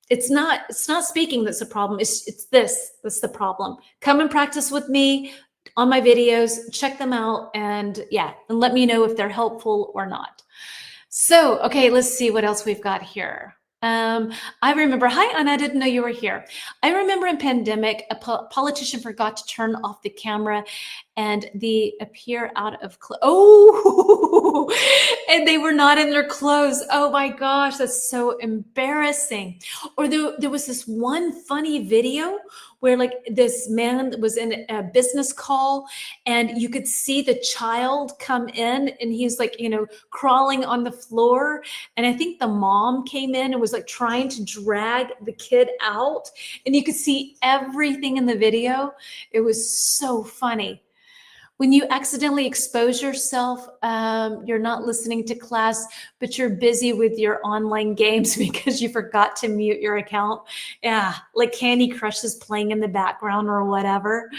A: it's not speaking that's the problem. It's this that's the problem. Come and practice with me on my videos, check them out, and yeah, and let me know if they're helpful or not. So, okay, let's see what else we've got here. I remember, hi, Anna, I didn't know you were here. I remember in pandemic, a politician forgot to turn off the camera and they appear out of clothes. Oh, and they were not in their clothes. Oh my gosh, that's so embarrassing. Or there was this one funny video where like this man was in a business call and you could see the child come in and he's like, crawling on the floor. And I think the mom came in and was like trying to drag the kid out and you could see everything in the video. It was so funny. When you accidentally expose yourself, you're not listening to class, but you're busy with your online games because you forgot to mute your account. Yeah, like Candy Crush is playing in the background or whatever.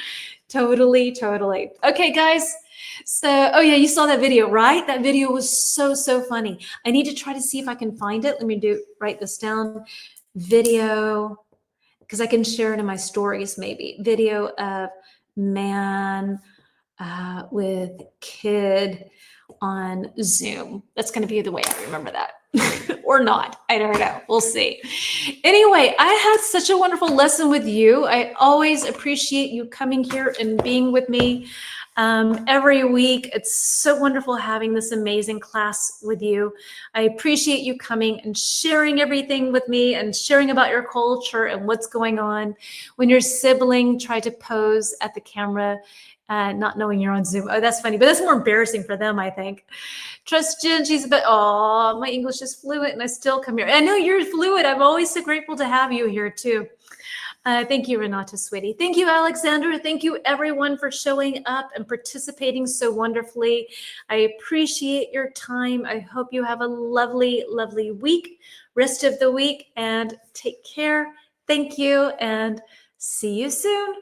A: Totally, totally. Okay, guys. So, oh yeah, you saw that video, right? That video was so, so funny. I need to try to see if I can find it. Let me write this down. Video, because I can share it in my stories maybe. Video of man with kid on Zoom. That's going to be the way I remember that. Or not. I don't know. We'll see. Anyway, I had such a wonderful lesson with you. I always appreciate you coming here and being with me every week. It's so wonderful having this amazing class with you. I appreciate you coming and sharing everything with me and sharing about your culture and what's going on when your sibling tried to pose at the camera, not knowing you're on Zoom. Oh, that's funny, but that's more embarrassing for them, I think. Trust Jen, she's a bit, oh, my English is fluent and I still come here. I know you're fluent. I'm always so grateful to have you here too. Thank you, Renata, sweetie. Thank you, Alexander. Thank you, everyone, for showing up and participating so wonderfully. I appreciate your time. I hope you have a lovely, lovely week, rest of the week, and take care. Thank you, and see you soon.